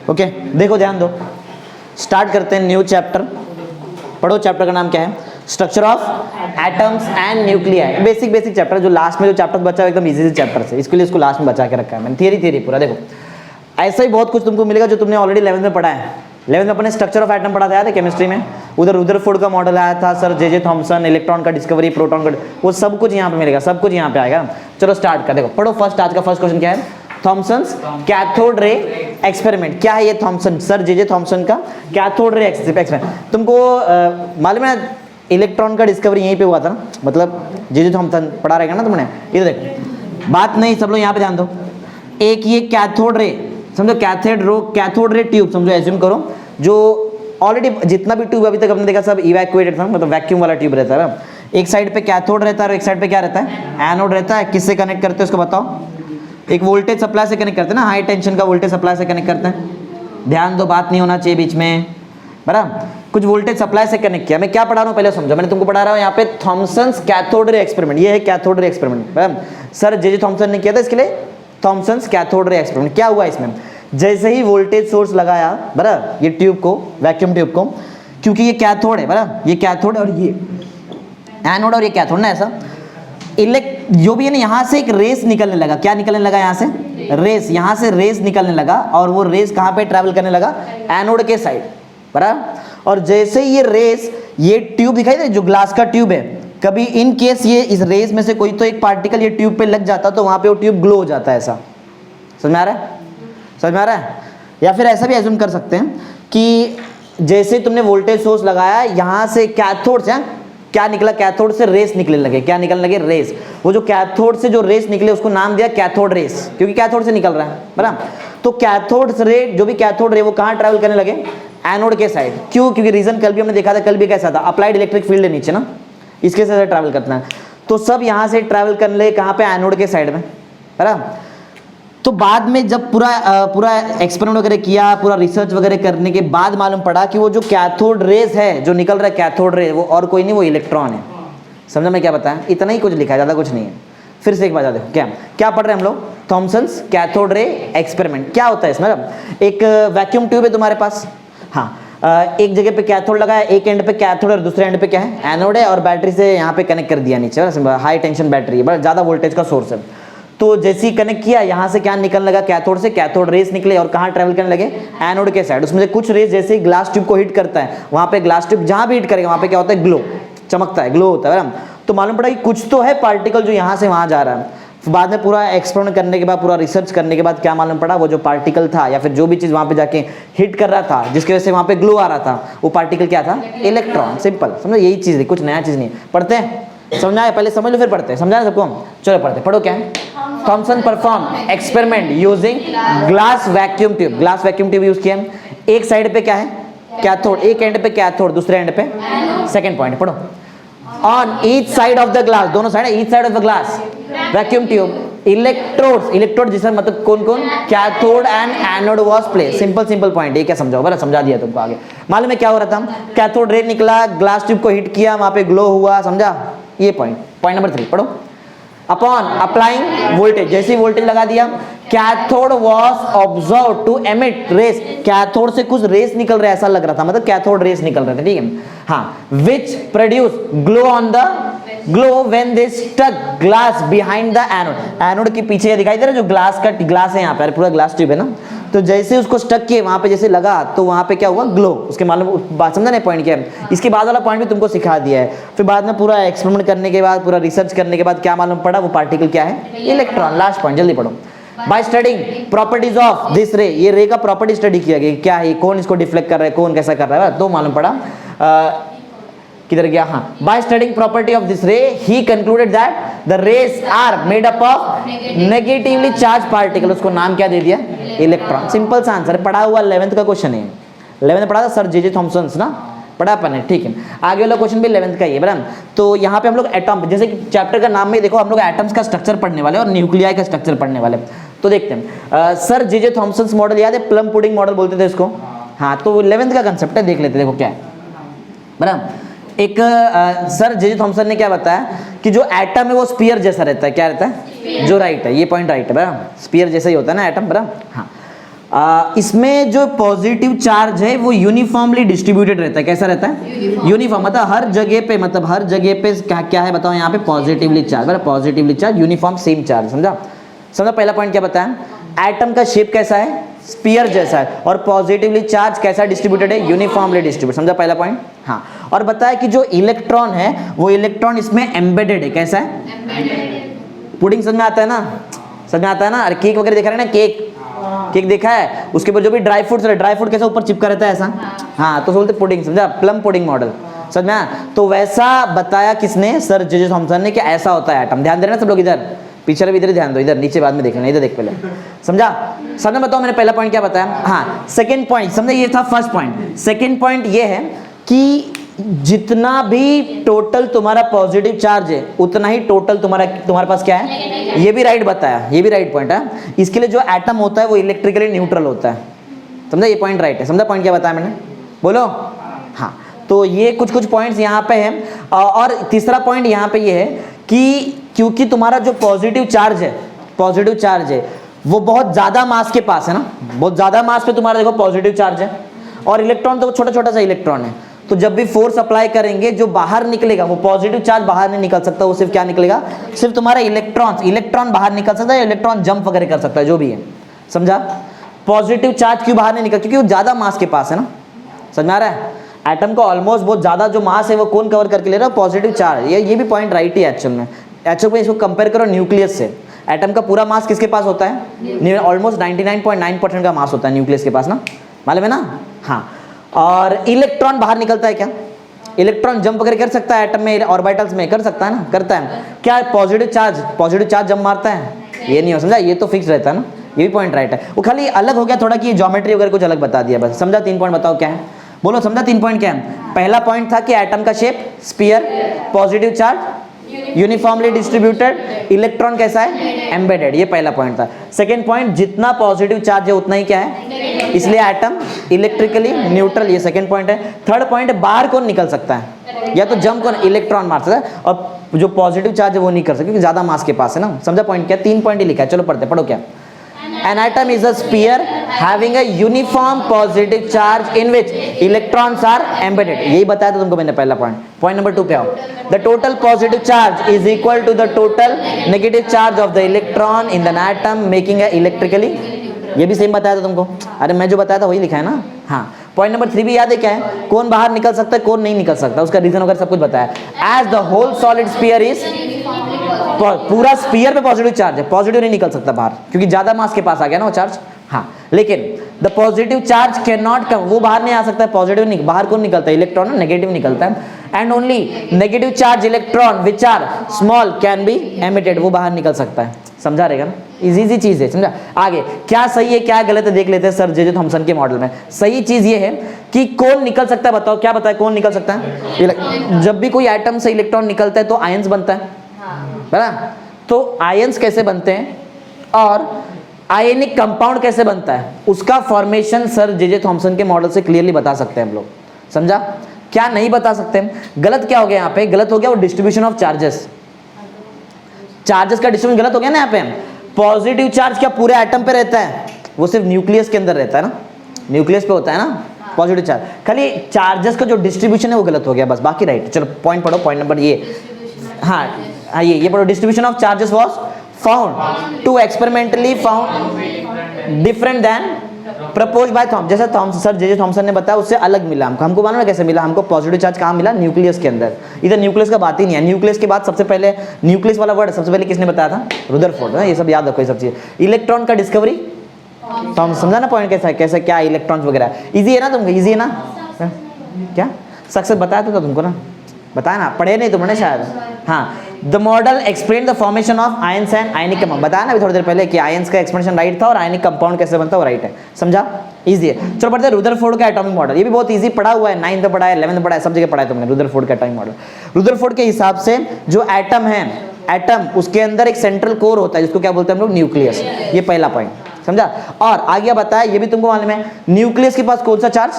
Okay देखो ध्यान दो, स्टार्ट करते हैं न्यू चैप्टर। पढ़ो, चैप्टर का नाम क्या है? Structure of atoms and nuclei. Basic chapter, जो लास्ट में जो चैप्टर बचा है एकदम इजी चैप्टर से, इसके लिए इसको लास्ट में बचा के रखा है मैंने। थियरी पूरा देखो, ऐसा ही बहुत कुछ तुमको मिलेगा जो तुमने ऑलरेडी 11th में पढ़ा है। 11th में अपने स्ट्रक्चर ऑफ एटम पढ़ा था, याद है केमिस्ट्री में? उधर रुदरफोर्ड का मॉडल आया था, सर जे थॉमसन, इलेक्ट्रॉन का डिस्कवरी, प्रोटॉन का, वो सब कुछ यहाँ पे मिलेगा, सब कुछ यहाँ पे आएगा। चलो स्टार्ट कर, देखो पढ़ो। फर्स्ट, आज का फर्स्ट क्वेश्चन क्या है? Thomson's cathode ray experiment. क्या है ये थॉमसन, सर जे थॉमसन का कैथोड रे एक्सपेरिमेंट? तुमको मालूम है इलेक्ट्रॉन का डिस्कवरी यहीं पे हुआ था ना, मतलब जे थॉमसन पढ़ा रहेगा ना तुमने। ये देखो, बात नहीं, सब लोग यहाँ पे ध्यान दो। एक ये कैथोड रे, समझो कैथोड रे ट्यूब समझो, एज्यूम करो, जो ऑलरेडी जितना भी ट्यूब अभी तक हमने देखा सब इवैक्यूएटेड था, मतलब वैक्यूम वाला ट्यूब रहता है ना। एक साइड पे कैथोड रहता है और एक साइड पे क्या रहता है? एनोड रहता है। किससे कनेक्ट करते हैं उसको बताओ? एक वोल्टेज सप्लाई से कनेक्ट करते हैं ना, हाई टेंशन का वोल्टेज सप्लाई से कनेक्ट करते हैं। ध्यान दो, बात नहीं होना चाहिए बीच में, बराबर? कुछ वोल्टेज सप्लाई से कनेक्ट किया। मैं क्या पढ़ा रहा हूँ पहले समझो, मैंने तुमको पढ़ा रहा हूँ यहाँ पे थॉमसन्स कैथोड रे एक्सपेरिमेंट। ये है कैथोड रे एक्सपेरिमेंट, बराबर? सर जे थॉमसन ने किया था, इसके लिए थॉमसन्स कैथोड रे एक्सपेरिमेंट। क्या हुआ इसमें? जैसे ही वोल्टेज सोर्स लगाया, बराबर, ये ट्यूब को, वैक्यूम ट्यूब को, क्योंकि ये कैथोड है, बराबर, ये कैथोड और ये एनोड और ये कैथोड ना, ऐसा जो भी है ना, यहाँ से एक रेस निकलने लगा। क्या निकलने लगा? यहाँ से रेस, यहाँ से रेस निकलने लगा, और वो रेस कहाँ पे ट्रैवल करने लगा? एनोड के साइड, बराबर। और जैसे ये रेस, ये ट्यूब दिखाई दे, जो ग्लास का ट्यूब है, कभी इन केस ये इस रेस में से कोई तो एक पार्टिकल ये ट्यूब पे लग जाता तो वहाँ पे वो ट्यूब ग्लो हो जाता है। ऐसा समझ में आ रहा है? समझ में आ रहा है? या फिर ऐसा भी एज्यूम कर सकते हैं कि जैसे तुमने वोल्टेज सोर्स लगाया, यहाँ से कैथोड से क्या निकला? कैथोड से रेस निकलने लगे। क्या निकलने लगे? रेस। वो जो कैथोड से जो रेस निकले उसको नाम दिया कैथोड रेस, क्योंकि कैथोड से निकल रहा है, बराबर। तो कैथोड रे, जो भी कैथोड रे, वो कहाँ ट्रैवल करने लगे? एनोड के साइड। क्यों? क्योंकि रीजन कल भी हमने देखा था, कल भी कैसा था? अप्लाइड इलेक्ट्रिक फील्ड है नीचे ना, इसके साथ ट्रैवल करना है। तो सब यहाँ से ट्रैवल करने लगे कहाँ पे? एनोड के साइड में, बराबर। तो बाद में जब पूरा एक्सपेरिमेंट वगैरह किया, पूरा रिसर्च वगैरह करने के बाद मालूम पड़ा कि वो जो कैथोड रेस है, जो निकल रहा है कैथोड रे, वो और कोई नहीं, वो इलेक्ट्रॉन है। समझा मैं क्या बताया? इतना ही कुछ लिखा है, ज़्यादा कुछ नहीं है। फिर से एक बात देखो, क्या पढ़ रहे हैं हम लोग? Thomson's cathode ray experiment. क्या होता है इसमें? एक वैक्यूम ट्यूब है तुम्हारे पास, हाँ, एक जगह पे कैथोड लगा है, एक एंड पे कैथोड और दूसरे एंड पे क्या है? एनोड है, और बैटरी से यहाँ पे कनेक्ट कर दिया नीचे, हाई टेंशन बैटरी है, बड़ा ज़्यादा वोल्टेज का सोर्स है। तो जैसे ही कनेक्ट किया, यहाँ से क्या निकलने लगा? कैथोड से कैथोड रेस निकले, और कहाँ ट्रैवल करने लगे? एनोड के साइड। उसमें से कुछ रेस जैसे ही ग्लास ट्यूब को हिट करता है, वहाँ पे ग्लास ट्यूब जहाँ भी हिट करेगा वहाँ पे क्या होता है? ग्लो, चमकता है, ग्लो होता है। तो मालूम पड़ा कि कुछ तो है पार्टिकल जो यहाँ से वहाँ जा रहा है। बाद में पूरा एक्सपेरिमेंट करने के बाद, पूरा रिसर्च करने के बाद क्या मालूम पड़ा? वो जो पार्टिकल था या फिर जो भी चीज़ वहाँ पे जाके हिट कर रहा था, जिसकी वजह से वहाँ पे ग्लो आ रहा था, वो पार्टिकल क्या था? इलेक्ट्रॉन। सिंपल, समझो, यही चीज़ है, कुछ नया चीज़ नहीं है। पढ़ते हैं, समझना है? पहले समझ लो फिर पढ़ते हैं। समझा सबको हम? चलो पढ़ते। पढ़ो, क्या है? Thomson perform experiment using glass vacuum tube. Glass vacuum tube use किया। एक साइड पे क्या है? कैथोड, एक एंड पे कैथोड, दूसरे एंड पे सेकंड पॉइंट पढ़ो। On each side of the glass, दोनों side, each side of the glass vacuum tube, electrode जिसमें मतलब कौन कौन? Cathode and anode was placed. Simple point. ये क्या समझाओ? बड़ा समझा दिया तुमको। आगे मालूम है क्या हो रहा था? कैथोड रे निकला, ग्लास ट्यूब को हिट किया, वहां पे ग्लो हुआ, समझा? ये पॉइंट नंबर 3 पढ़ो। अपॉन अप्लाइंग वोल्टेज, जैसे ही वोल्टेज लगा दिया, cathode was observe to emit rays. Cathode से कुछ रेस निकल रहा है, ऐसा लग रहा था, मतलब कैथोड रेस निकल रहे थे, ठीक है? हाँ, which produce glow on the glow when they stuck glass behind the anode. Anode के पीछे दिखाई दे रहा है जो ग्लास है, यहाँ पे पूरा ग्लास ट्यूब है ना, तो जैसे उसको स्टक किए वहां पे जैसे लगा, तो वहां पे क्या हुआ? ग्लो। उसके मालूम बात समझा नहीं? पॉइंट क्या है? इसके बाद वाला पॉइंट भी तुमको सिखा दिया है। फिर बाद में पूरा एक्सपेरिमेंट करने के बाद, पूरा रिसर्च करने के बाद क्या मालूम पड़ा? वो पार्टिकल क्या है? इलेक्ट्रॉन। लास्ट पॉइंट, जल्दी पढ़ो। By studying properties of this रे, ये रे का प्रॉपर्टी स्टडी किया गया, क्या है, कौन इसको डिफ्लेक्ट कर रहा है, कौन कैसा कर रहा है, तो मालूम पड़ा। किधर गया? हाँ, by studying property of this ray he concluded that the rays are made up of negatively charge particle. उसको नाम क्या दे दिया? इलेक्ट्रॉन। सिंपल सा आंसर, पढ़ा हुआ 11th का क्वेश्चन है। 11th में पढ़ा था सर जे थॉमसन ना, पढ़ा अपन है, ठीक है? आगे वाला क्वेश्चन भी 11th का ही है, बराबर। तो यहाँ पे हम लोग एटम, जैसे कि चैप्टर का नाम में देखो, हम लोग एटम्स का स्ट्रक्चर पढ़ने वाले और न्यूक्लियाई का स्ट्रक्चर पढ़ने वाले। तो देखते हैं, सर जे थॉमसन मॉडल याद है? प्लम पुडिंग मॉडल बोलते थे इसको, हाँ, तो 11th का कंसेप्ट है, देख लेते देखो क्या है। बराबर, एक सर जे थॉमसन ने क्या बताया कि जो एटम है वो स्फीयर जैसा रहता है। क्या रहता है? जो राइट है, ये पॉइंट राइट है। बराबर, स्फीयर जैसा ही होता है ना एटम। बराबर, हाँ। इसमें जो पॉजिटिव चार्ज है वो यूनिफॉर्मली डिस्ट्रीब्यूटेड रहता है। कैसा रहता है? यूनिफॉर्म, मतलब हर जगह पे, मतलब हर जगह पे क्या क्या है बताओ यहाँ पे? Positively charge. बराबर, positively charge, uniform same charge. समझा? समझा? पहला पॉइंट क्या बताया? एटम का शेप कैसा है? स्फीयर जैसा है। और पॉजिटिवली चार्ज कैसा डिस्ट्रीब्यूटेड है? Uniformly distributed. समझा पहला पॉइंट? हाँ। और बताया कि जो इलेक्ट्रॉन है वो इलेक्ट्रॉन इसमें एम्बेडेड है। कैसा है? पुडिंग समझ में आता है ना? समझ में आता है ना? अरे केक वगैरह देखा है ना? केक देखा है, उसके ऊपर जो भी ड्राई फ्रूट्स, ड्राई फ्रूट कैसा ऊपर चिपका रहता है ऐसा। हाँ, तो बोलते पुडिंग। समझा? Plum pudding model. समझ में आया? तो वैसा बताया किसने? सर जे थॉमसन ने कि ऐसा होता है एटम। ध्यान दे रहे ना सब लोग? इधर पीछे भी इधर ध्यान दो, इधर नीचे बाद में देख लेना, इधर देख पहले। समझा? समझ बताओ मैंने पहला पॉइंट क्या बताया? हाँ, सेकंड पॉइंट समझा, ये था फर्स्ट पॉइंट। सेकंड पॉइंट ये है कि जितना भी टोटल तुम्हारा पॉजिटिव चार्ज है उतना ही टोटल तुम्हारे पास क्या है? ये भी राइट बताया, ये भी राइट पॉइंट है। इसके लिए जो एटम होता है वो इलेक्ट्रिकली न्यूट्रल होता है। समझा? ये पॉइंट राइट है। समझा पॉइंट क्या बताया मैंने? बोलो। हाँ, तो ये कुछ पॉइंट्स यहाँ पे हैं। और तीसरा पॉइंट यहाँ पे ये है कि क्योंकि तुम्हारा जो पॉजिटिव चार्ज है वो बहुत ज्यादा मास के पास है ना, बहुत ज्यादा मास पे तुम्हारा देखो पॉजिटिव चार्ज है, और इलेक्ट्रॉन तो छोटा छोटा सा इलेक्ट्रॉन है। तो जब भी फोर्स अप्लाई करेंगे जो बाहर निकलेगा वो पॉजिटिव चार्ज बाहर नहीं निकल सकता, वो सिर्फ क्या निकलेगा? सिर्फ तुम्हारा इलेक्ट्रॉन बाहर निकल सकता है, इलेक्ट्रॉन जंप वगैरह कर सकता है, जो भी है। समझा? पॉजिटिव चार्ज क्यों बाहर नहीं निकल? क्योंकि वो ज्यादा मास के पास है ना। समझ में आ रहा है? एटम को ऑलमोस्ट बहुत ज्यादा जो मास है वो कौन कवर करके ले रहा है? Positive charge. ये भी पॉइंट राइट ही है एक्चुअल में। एक्चुअल में इसको कंपेयर करो न्यूक्लियस से। एटम का पूरा मास किसके पास होता है? ऑलमोस्ट 99.9% का मास होता है न्यूक्लियस के पास ना, मालूम है ना? हाँ। और इलेक्ट्रॉन बाहर निकलता है क्या? इलेक्ट्रॉन जंप वगैरह कर सकता है एटम में, ऑर्बिटल्स में कर सकता है ना? करता है क्या? पॉजिटिव चार्ज जंप मारता है? ये नहीं हो। समझा? ये तो फिक्स रहता है ना। ये भी पॉइंट राइट है। वो खाली अलग हो गया थोड़ा कि ज्योमेट्री वगैरह कुछ अलग बता दिया बस। समझा? 3 पॉइंट बताओ क्या है? बोलो। समझा? 3 पॉइंट क्या है? पहला पॉइंट था कि एटम का shape sphere, positive charge uniformly distributed, electron कैसा है? एम्बेडेड। ये पहला पॉइंट था। सेकंड पॉइंट, जितना पॉजिटिव चार्ज है उतना ही क्या है? इसलिए एटम इलेक्ट्रिकली न्यूट्रल। ये सेकंड पॉइंट है। थर्ड पॉइंट, बाहर कौन निकल सकता है? या तो जंप कौन? इलेक्ट्रॉन मार सकता है, और जो पॉजिटिव चार्ज है वो नहीं कर सकता क्योंकि ज्यादा मास के पास है ना। समझा पॉइंट क्या? 3 पॉइंट ही लिखा है। चलो पढ़ते, पढ़ो क्या? An atom is a sphere having a uniform positive charge in which electrons are embedded. यही बताया था तुमको मैंने पहला पॉइंट। पॉइंट नंबर 2 पे आओ। The total positive charge is equal to the total negative charge of the electron in the atom, making a electrically। ये भी सेम बताया था तुमको। अरे मैं जो बताया था वही लिखा है ना। हाँ। पॉइंट नंबर 3 भी याद है क्या है? कौन बाहर निकल सकता है, कौन नहीं निकल सकता, उसका रीजन वगैरह सब कुछ बताया। As the whole solid sphere is, पूरा स्फीयर पे पॉजिटिव चार्ज है, पॉजिटिव नहीं निकल सकता बाहर क्योंकि ज्यादा मास के पास आ गया ना वो चार्ज। हाँ, लेकिन the positive charge can not come, वो बाहर नहीं आ सकता है। पॉजिटिव नहीं, बाहर कौन निकलता है? इलेक्ट्रॉन ना, नेगेटिव निकलता है। And only negative charge electron which are small can be emitted, वो बाहर निकल सकता है। समझा रहेगा ना? इजी चीज है। समझा? आगे क्या सही है क्या गलत है देख लेते हैं सर जे थॉमसन के मॉडल में। सही चीज ये है कि कौन निकल सकता है? बताओ क्या बताए? कौन निकल सकता है? जब भी कोई एटम से इलेक्ट्रॉन निकलता है तो आयंस बनता है, बराबर? तो आयंस कैसे बनते हैं और आयनिक कंपाउंड कैसे बनता है, उसका फॉर्मेशन सर जे थॉमसन के मॉडल से क्लियरली बता सकते हैं हम लोग। समझा? क्या नहीं बता सकते हैं? गलत क्या हो गया यहाँ पे? गलत हो गया वो डिस्ट्रीब्यूशन ऑफ चार्जेस। चार्जेस का डिस्ट्रीब्यूशन गलत हो गया ना यहाँ पे। पॉजिटिव चार्ज क्या पूरे एटम पे रहता है? वो सिर्फ न्यूक्लियस के अंदर रहता है ना, न्यूक्लियस पे होता है ना पॉजिटिव चार्ज। खाली चार्जेस का जो डिस्ट्रीब्यूशन है वो गलत हो गया बस, बाकी राइट। चलो पॉइंट पढ़ो। पॉइंट नंबर ये, हाँ ये पढ़ो। Distribution of charges was found to experimentally found different than propose by Thomson. जैसे सर जे थॉमसन ने बताया उससे अलग मिला हमको मालूम है कैसे मिला? हमको पॉजिटिव चार्ज कहाँ मिला? न्यूक्लियस के अंदर। इधर न्यूक्लियस का बात ही नहीं है। न्यूक्लियस के बाद सबसे पहले न्यूक्लियस वाला वर्ड सबसे पहले किसने बताया था? रुदरफोर्ड। ये सब याद रखो, ये सब चीज। इलेक्ट्रॉन का डिस्कवरी थॉमसन। समझा ना पॉइंट कैसा है? कैसे क्या इलेक्ट्रॉन्स वगैरह? इजी है ना तुमको? इजी है ना? क्या सक्सेस बताया था तुमको ना? बताया ना? पढ़े नहीं तुमने शायद? हाँ। The model explain the formation of ions and ionic compound. बताया ना अभी थोड़ी देर पहले कि आयंस का एक्सप्लेनेशन राइट था और आयनिक कंपाउंड कैसे बनता है वो राइट है। समझा? इजी है। चलो पढ़ते हैं रुदरफोर्ड का एटॉमिक मॉडल। ये भी बहुत इजी पढ़ा हुआ है, 9th में पढ़ा है, 11th में पढ़ा है, सब जगह पढ़ा है तुमने। रुदरफोर्ड का एटॉमिक मॉडल। रुदरफोर्ड के हिसाब से जो एटम है, एटम उसके अंदर एक सेंट्रल कोर होता है जिसको क्या बोलते हैं हम लोग? न्यूक्लियस। ये पहला पॉइंट। समझा। और आगे बताया, ये भी तुमको मालूम है, न्यूक्लियस के पास कौन सा चार्ज,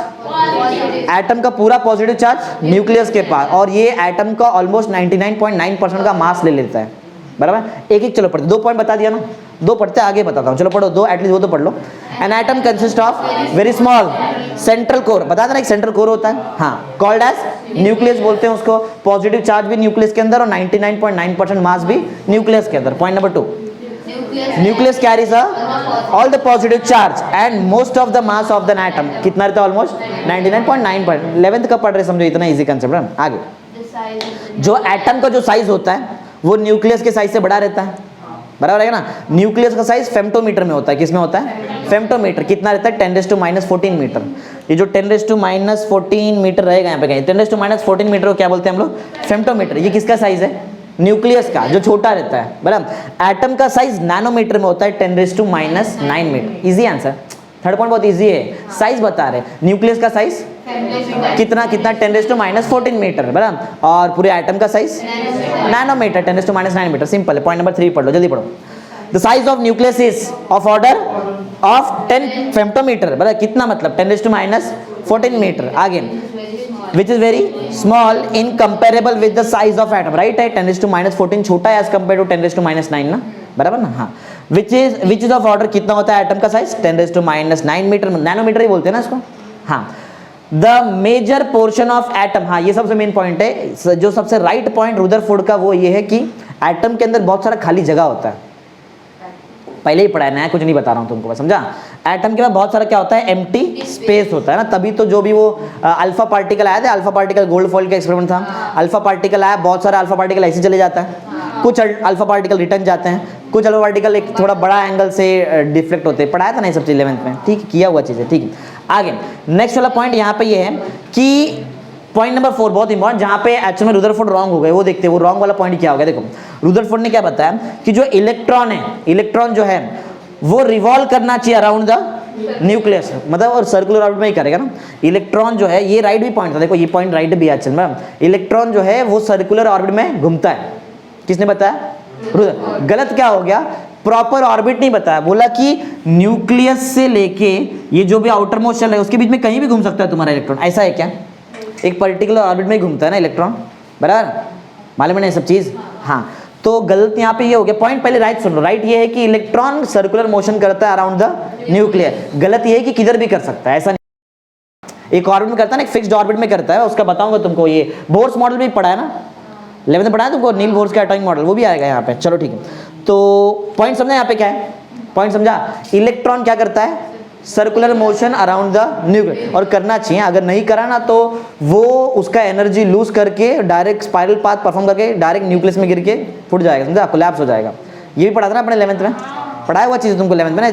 एटम का पूरा पॉजिटिव चार्ज न्यूक्लियस के पास, और ये एटम का ऑलमोस्ट 99.9% का मास ले लेता है, बराबर। एक एक चलो पढ़ते, 2 पॉइंट बता दिया ना, 2 पढ़ते आगे बताता हूँ, चलो पढ़ो 2, एटलीस्ट वो तो पढ़ लो। An atom consist of very small central core, बता देना एक सेंट्रल कोर होता है, हाँ, कॉल्ड एज न्यूक्लियस बोलते हैं उसको। पॉजिटिव चार्ज भी न्यूक्लियस के अंदर और 99.9% मास भी न्यूक्लियस के अंदर। Point number 2, nucleus carries all the positive charge and most of the mass of the atom. कितना रहता है, ऑलमोस्ट 99.9। 11th का पढ़ रहे, समझो इतना इजी कंसेप्ट है। आगे, जो एटम का जो साइज होता है वो न्यूक्लियस के साइज से बड़ा रहता है, बराबर है ना। न्यूक्लियस का साइज फेम्टोमीटर में होता है, किसमें होता है, फेम्टोमीटर। कितना रहता है, 10⁻⁻14 मीटर। ये जो 10⁻⁻14 मीटर रहेगा यहाँ पे कहीं, 10⁻⁻14 मीटर को क्या बोलते हैं हम लोग, फेम्टोमीटर। ये किसका साइज है, न्यूक्लियस का, जो छोटा रहता है, बराबर। एटम का साइज नैनोमीटर में होता है, 10⁻⁹ metre. Easy answer. Third point बहुत इजी है, साइज बता रहे। न्यूक्लियस का साइज कितना, 10⁻⁻14 मीटर, बराबर। और पूरे एटम का साइज नैनोमीटर, 10⁻⁹ मीटर। सिंपल है। पॉइंट नंबर 3 पढ़ लो, जल्दी पढ़ो। The size of nucleus is of order of 10 फेम्टोमीटर, बराबर। कितना मतलब 10⁻⁻14 मीटर। आगे, which is very small in comparable with the size of atom, right है। 10⁻⁻14 छोटा है as compared to 10⁻⁹ ना, बराबर ना, हाँ। which is of order, कितना होता है एटम का साइज, 10⁻⁹ मीटर, नैनोमीटर ही बोलते हैं ना इसको, हाँ। The major portion of atom, हाँ ये सबसे मेन पॉइंट है, जो सबसे राइट पॉइंट रुदरफोर्ड का वो ये है कि एटम के अंदर बहुत सारा खाली जगह होता है। पहले ही पढ़ा है, नया कुछ नहीं बता रहा हूँ तुमको, बस समझा। एटम के बाद बहुत सारा क्या होता है, एम्प्टी स्पेस होता है ना। तभी तो जो भी वो अल्फा पार्टिकल आया था, अल्फा पार्टिकल गोल्डफॉइल का एक्सपेरिमेंट था, अल्फा पार्टिकल आया, बहुत सारा अल्फा पार्टिकल ऐसे चले जाता है, कुछ अल्फा पार्टिकल रिटर्न जाते हैं, कुछ अल्फा पार्टिकल एक थोड़ा बड़ा एंगल से डिफ्लेक्ट होते हैं। पढ़ाया था ना ये सब चीज 11th में, ठीक, किया हुआ चीज़ है, ठीक है। आगे नेक्स्ट वाला पॉइंट यहाँ पे ये है कि पॉइंट नंबर 4 बहुत इंपॉर्टेंट, जहां पे एक्चुअल में रुदरफोर्ड रॉन्ग हो गए, वो देखते हैं वो रॉन्ग वाला पॉइंट क्या हो गया। देखो रुदरफोर्ड ने क्या बताया कि जो इलेक्ट्रॉन है, इलेक्ट्रॉन जो है वो रिवॉल्व करना चाहिए अराउंड द न्यूक्लियस, मतलब और सर्कुलर ऑर्बिट में ही करेगा ना। इलेक्ट्रॉन जो है, ये राइट भी पॉइंट था, देखो ये पॉइंट राइट भी एक्चुअल में, इलेक्ट्रॉन जो है वो सर्कुलर ऑर्बिट में घूमता है। किसने बताया, गलत क्या हो गया, प्रॉपर ऑर्बिट नहीं बताया, बोला कि न्यूक्लियस से लेके ये जो भी आउटर मोस्ट चल रहा है उसके बीच में कहीं भी घूम सकता है तुम्हारा इलेक्ट्रॉन। ऐसा है क्या, एक पर्टिकुलर ऑर्बिट में घूमता है ना इलेक्ट्रॉन, बराबर, मालूम है ना ये सब चीज, हाँ। तो गलत यहाँ पे ये हो गया पॉइंट, पहले राइट सुन लो। राइट ये है कि इलेक्ट्रॉन सर्कुलर मोशन करता है अराउंड द न्यूक्लियर, गलत ये है कि किधर भी कर सकता है, ऐसा नहीं। एक ऑर्बिट में करता है ना, एक फिक्स्ड ऑर्बिट में करता है, उसका बताऊंगा तुमको। ये बोर्स मॉडल में पढ़ा है ना, 11th में पढ़ा है तुमको, नील बोर्स का एटॉमिक मॉडल, वो भी आएगा यहाँ पे। चलो ठीक है, तो पॉइंट समझा यहाँ पे क्या है, पॉइंट समझा। इलेक्ट्रॉन क्या करता है, circular motion around the nuclear, और करना चाहिए, अगर नहीं करा ना तो वो उसका एनर्जी लूज करके डायरेक्ट स्पाइरल पाथ परफॉर्म करके डायरेक्ट न्यूक्लियस में गिर के फूट जाएगा, समझा, कोलैप्स हो जाएगा। ये भी पढ़ा था ना अपने 11th में, पढ़ाया हुआ चीज़ तुमको 11th में ना।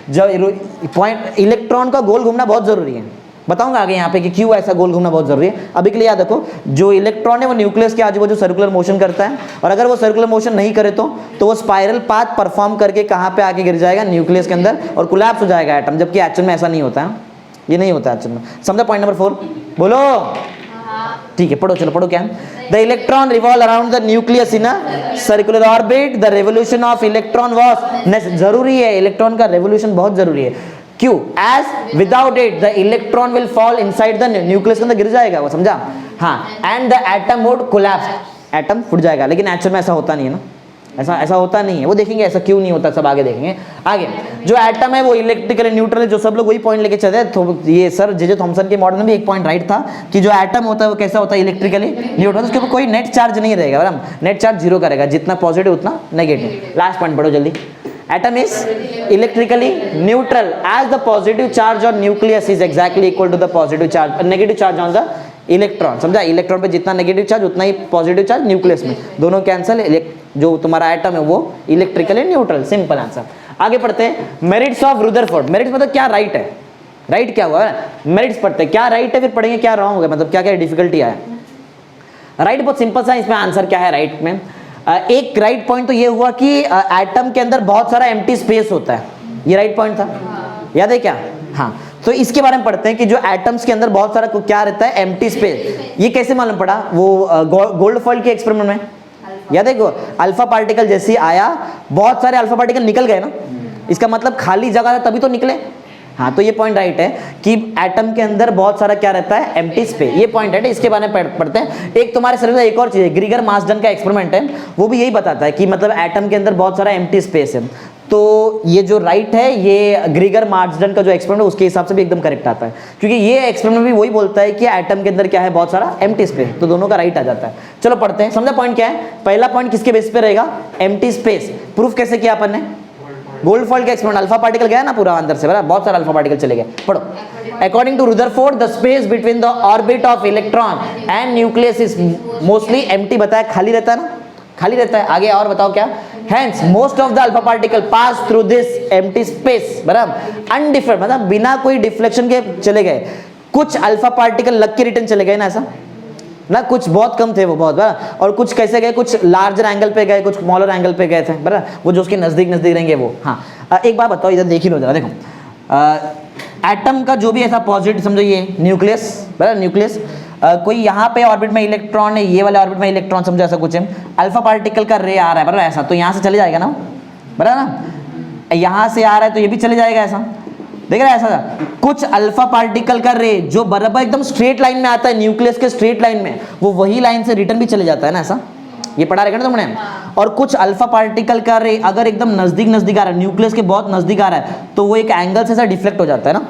जब पॉइंट इलेक्ट्रॉन का गोल घूमना बहुत जरूरी है, बताऊंगा आगे यहाँ पे कि क्यों ऐसा गोल घूमना बहुत जरूरी है। अभी के लिए याद रखो, जो इलेक्ट्रॉन है वो न्यूक्लियस के आजू बाजू सर्कुलर मोशन करता है, और अगर वो सर्कुलर मोशन नहीं करे तो वो स्पाइरल पाथ परफॉर्म करके कहाँ पे आके गिर जाएगा, न्यूक्लियस के अंदर, और कोलैप्स हो जाएगा एटम। जबकि एक्चुअल में ऐसा नहीं होता है, ये नहीं होता एक्चुअल में, समझा। पॉइंट नंबर 4 बोलो, ठीक है, पढ़ो, चलो पढ़ो क्या है। The electron revolve around the nucleus in a circular orbit, the revolution of electron was, जरूरी है, इलेक्ट्रॉन का रेवोल्यूशन बहुत जरूरी है। क्यों, as without it the electron will fall inside the nucleus, के अंदर गिर जाएगा वो, समझा, हाँ। And the atom would collapse, atom फूट जाएगा। लेकिन एक्चुअल में ऐसा होता नहीं है ना, ऐसा होता नहीं है, वो देखेंगे ऐसा क्यों नहीं होता, सब आगे देखेंगे। आगे जो एटम है वो इलेक्ट्रिकली न्यूट्रल है, जो सब लोग वही पॉइंट लेके चलते हैं। तो ये सर जे थॉमसन के मॉडल में भी एक पॉइंट राइट था कि जो एटम होता है वो कैसा होता है, इलेक्ट्रिकली न्यूट्रल, उसके ऊपर कोई नेट चार्ज नहीं रहेगा, बराबर, नेट चार्ज जीरो करेगा, जितना पॉजिटिव उतना नेगेटिव। लास्ट पॉइंट पढ़ो जल्दी। Atom is electrically neutral as the positive charge on nucleus is exactly equal to the positive charge, negative charge on the electron, समझा। Electron पे जितना नेगेटिव चार्ज उतना ही positive charge nucleus में, दोनों cancel, जो तुम्हारा एटम है वो इलेक्ट्रिकली न्यूट्रल, सिंपल आंसर। आगे पढ़ते हैं मेरिट्स ऑफ रुदरफोर्ड। मेरिट्स मतलब क्या राइट है, राइट क्या हुआ, मेरिट्स पढ़ते हैं, क्या राइट है फिर पढ़ेंगे क्या रॉन्ग हो गया, मतलब क्या क्या डिफिकल्टी आया। राइट बहुत सिंपल सा, इसमें आंसर क्या है राइट में। एक राइट पॉइंट तो ये हुआ कि एटम के अंदर बहुत सारा एम्प्टी स्पेस होता है, ये राइट पॉइंट था, याद है क्या, हाँ। तो इसके बारे में पढ़ते हैं कि जो एटम्स के अंदर बहुत सारा क्या रहता है, एम्प्टी स्पेस। ये कैसे मालूम पड़ा, वो गोल्डफॉइल के एक्सपेरिमेंट में, याद है, अल्फा पार्टिकल जैसे आया, बहुत सारे अल्फा पार्टिकल निकल गए ना, इसका मतलब खाली जगह था तभी तो निकले। हाँ, तो ये पॉइंट राइट है कि एटम के अंदर बहुत सारा क्या रहता है, एम्प्टी स्पेस। ये पॉइंट है, इसके बारे में पढ़ते हैं। एक तुम्हारे सिलेबस में एक और चीज है, ग्रीगर मार्सडन का एक्सपेरिमेंट है, वो भी यही बताता है कि मतलब एटम के अंदर बहुत सारा एम्प्टी स्पेस है। तो ये जो राइट है, ये ग्रीगर मार्सडन का जो एक्सपेरिमेंट है उसके हिसाब से भी एकदम करेक्ट आता है, क्योंकि ये एक्सपेरिमेंट भी वही बोलता है कि एटम के अंदर क्या है, बहुत सारा एम्प्टी स्पेस। तो दोनों का राइट आ जाता है। चलो पढ़ते हैं, समझा पॉइंट क्या है। पहला पॉइंट किसके बेस पे रहेगा, एम्प्टी स्पेस। प्रूफ कैसे किया अपन ने, गोल्डफॉल्ड का एक्सपेरिमेंट, अल्फा पार्टिकल गया ना पूरा अंदर से, बराबर, बहुत सारा अल्फा पार्टिकल चले गए। पढ़ो, according to Rutherford the space between the orbit of electron and nucleus is mostly empty. बताया खाली रहता है ना, खाली रहता है। आगे और बताओ क्या, hence most of the alpha particle pass through this empty space, बराबर, अनडिफरेंट, मतलब बिना कोई डिफ्लेक्शन के चले गए। कुछ अल्फा पार्टिकल लग के रिटर्न चले गए ना, ऐसा ना, कुछ बहुत कम थे वो, बहुत बराबर, और कुछ कैसे गए, कुछ लार्जर एंगल पे गए, कुछ स्मॉलर एंगल पे गए थे, बराबर, वो जो उसके नजदीक नजदीक रहेंगे वो। हाँ, एक बात बताओ, इधर देख ही लो जरा, देखो एटम का जो भी ऐसा पॉजिटिव, समझो ये न्यूक्लियस, बराबर, न्यूक्लियस, कोई यहाँ पे ऑर्बिट में इलेक्ट्रॉन है, ये वाले ऑर्बिट में इलेक्ट्रॉन, समझो ऐसा कुछ है, अल्फा पार्टिकल का रे आ रहा है, बराबर, ऐसा, तो यहाँ से चले जाएगा ना, बराबर ना, यहाँ से आ रहा है तो ये भी चले जाएगा ऐसा, देख रहा है ऐसा। कुछ अल्फा पार्टिकल का रे जो बराबर एकदम स्ट्रेट लाइन में आता है, न्यूक्लियस के स्ट्रेट लाइन में, वो वही लाइन से रिटर्न भी चले जाता है ना, ऐसा, ये पढ़ा रहेगा ना तुमने। और कुछ अल्फा पार्टिकल का रे अगर एकदम नजदीक नजदीक आ रहा है, न्यूक्लियस के बहुत नजदीक आ रहा है, तो वो एक एंगल से ऐसा डिफ्लेक्ट हो जाता है ना,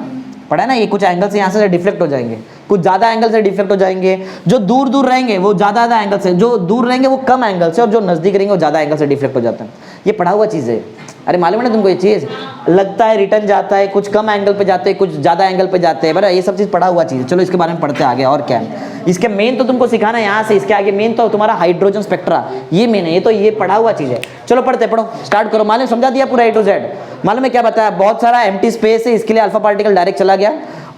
पढ़ा है ना, ये कुछ एंगल से यहाँ से डिफ्लेक्ट हो जाएंगे, कुछ ज्यादा एंगल से डिफ्लेक्ट हो जाएंगे। जो दूर दूर रहेंगे वो ज्यादा एंगल से, जो दूर रहेंगे वो कम एंगल से, और जो नजदीक रहेंगे वो ज्यादा एंगल से डिफ्लेक्ट हो जाता है। ये पढ़ा हुआ चीज है, अरे मालूम है ना तुमको, ये चीज लगता है रिटर्न जाता है, कुछ कम एंगल पे जाते हैं, कुछ ज्यादा एंगल पे जाते हैं, बराबर, ये सब चीज पढ़ा हुआ चीज है। चलो इसके बारे में पढ़ते हैं आगे। और क्या है इसके मेन, तो तुमको सिखाना है यहाँ से, इसके आगे मेन तो तुम्हारा हाइड्रोजन स्पेक्ट्रा, ये मेन है, ये तो ये पढ़ा हुआ चीज है। चलो पढ़ते, पढ़ो, स्टार्ट करो। मालूम, समझा दिया पूरा A to Z। मालूम है क्या बताया, बहुत सारा एम्प्टी स्पेस है, इसके लिए अल्फा पार्टिकल डायरेक्ट चला गया।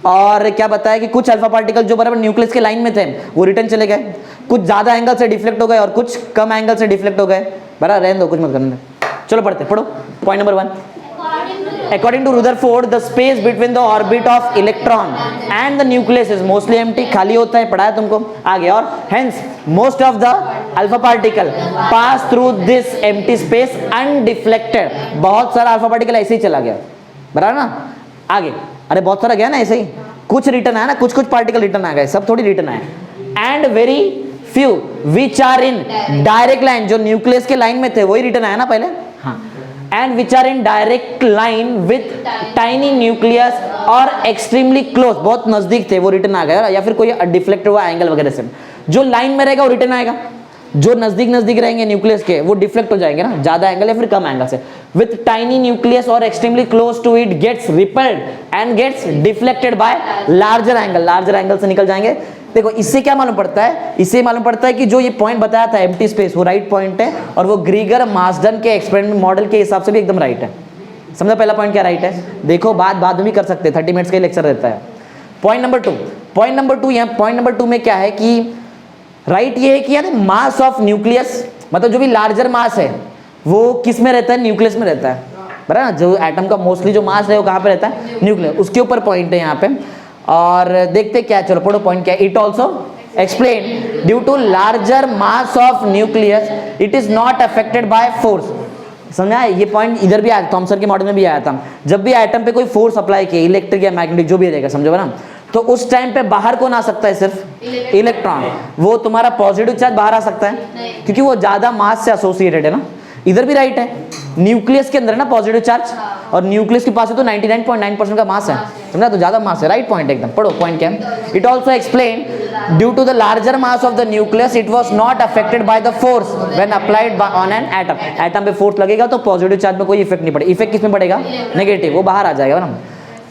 और क्या बताया कि कुछ अल्फा पार्टिकल जो बराबर न्यूक्लियस के लाइन में थे वो रिटर्न चले गए, कुछ ज्यादा एंगल से डिफ्लेक्ट हो गए और कुछ कम एंगल से डिफ्लेक्ट हो गए, बराबर, रहने दो, कुछ मत करने। चलो पढ़ते, पढ़ो point number 1। According to Rutherford, the space between the orbit of electron and the nucleus is mostly empty, खाली होता है, पढ़ा है तुमको आगे। और hence most of the alpha particle pass through this empty space undeflected, बहुत सारा अल्फा पार्टिकल ऐसे ही चला गया, बराबर ना। आगे, अरे बहुत सारा गया ना ऐसे ही, कुछ रिटर्न आया ना, कुछ कुछ पार्टिकल रिटर्न आ गए, सब थोड़ी रिटर्न आए। And very few which are in direct line, जो न्यूक्लियस के लाइन में थे वही रिटर्न आया ना पहले, हाँ, and which are in direct line with tiny nucleus और extremely close, बहुत नजदीक थे, वो रिटर्न आ गया, या फिर कोई डिफ्लेक्ट हुआ एंगल वगैरह से। जो लाइन में रहेगा वो रिटर्न आएगा, जो नजदीक नजदीक रहेंगे न्यूक्लियस के वो डिफ्लेक्ट हो जाएंगे ना, ज्यादा एंगल या फिर कम एंगल से। विथ टाइनी न्यूक्लियस और extremely close to it gets repelled and gets deflected by larger angle, larger angle से निकल जाएंगे। देखो इससे क्या मालूम पड़ता है, इससे मालूम पड़ता है कि जो ये पॉइंट बताया था एम्प्टी स्पेस, वो राइट पॉइंट है, और वो ग्रीगर मार्सडन के एक्सपेरिमेंट मॉडल के हिसाब से भी एकदम राइट है। समझा पहला पॉइंट क्या राइट है, देखो बाद में भी कर सकते हैं, 30 मिनट्स का लेक्चर रहता है। पॉइंट नंबर 2, यहाँ पॉइंट नंबर 2 में क्या है कि राइट ये है कि यार मास ऑफ न्यूक्लियस, मतलब जो भी लार्जर मास है वो किस में रहता है, न्यूक्लियस में रहता है, बराबर ना। जो एटम का मोस्टली जो मास है वो कहाँ पे रहता है, न्यूक्लियस, उसके ऊपर पॉइंट है यहाँ पे। और देखते क्या, चलो पढ़ो पॉइंट क्या है। It also explain due to larger mass of nucleus it is not affected by force. समझा, ये पॉइंट इधर भी आया, थॉमसन के मॉडल में भी आया था। जब भी एटम पे कोई फोर्स अप्लाई किया, इलेक्ट्रिक या मैग्नेटिक जो भी रहेगा, समझो ना, तो उस टाइम पे बाहर कौन आ सकता है, सिर्फ इलेक्ट्रॉन। वो तुम्हारा पॉजिटिव चार्ज बाहर आ सकता है क्योंकि वो ज्यादा मास से एसोसिएटेड है ना। इधर भी राइट है, न्यूक्लियस के अंदर है ना पॉजिटिव चार्ज, और न्यूक्लियस के पास तो 99.9% का मास है, समझा, तो ज्यादा मास है, राइट पॉइंट एकदम। पढ़ो पॉइंट क्या है। It also explain due to the larger mass of the nucleus it was not affected by the force when applied on an atom. Atom पे फोर्स लगेगा तो पॉजिटिव चार्ज में कोई इफेक्ट नहीं पड़ेगा। इफेक्ट किस में पड़ेगा, नेगेटिव, वो बाहर आ जाएगा ना।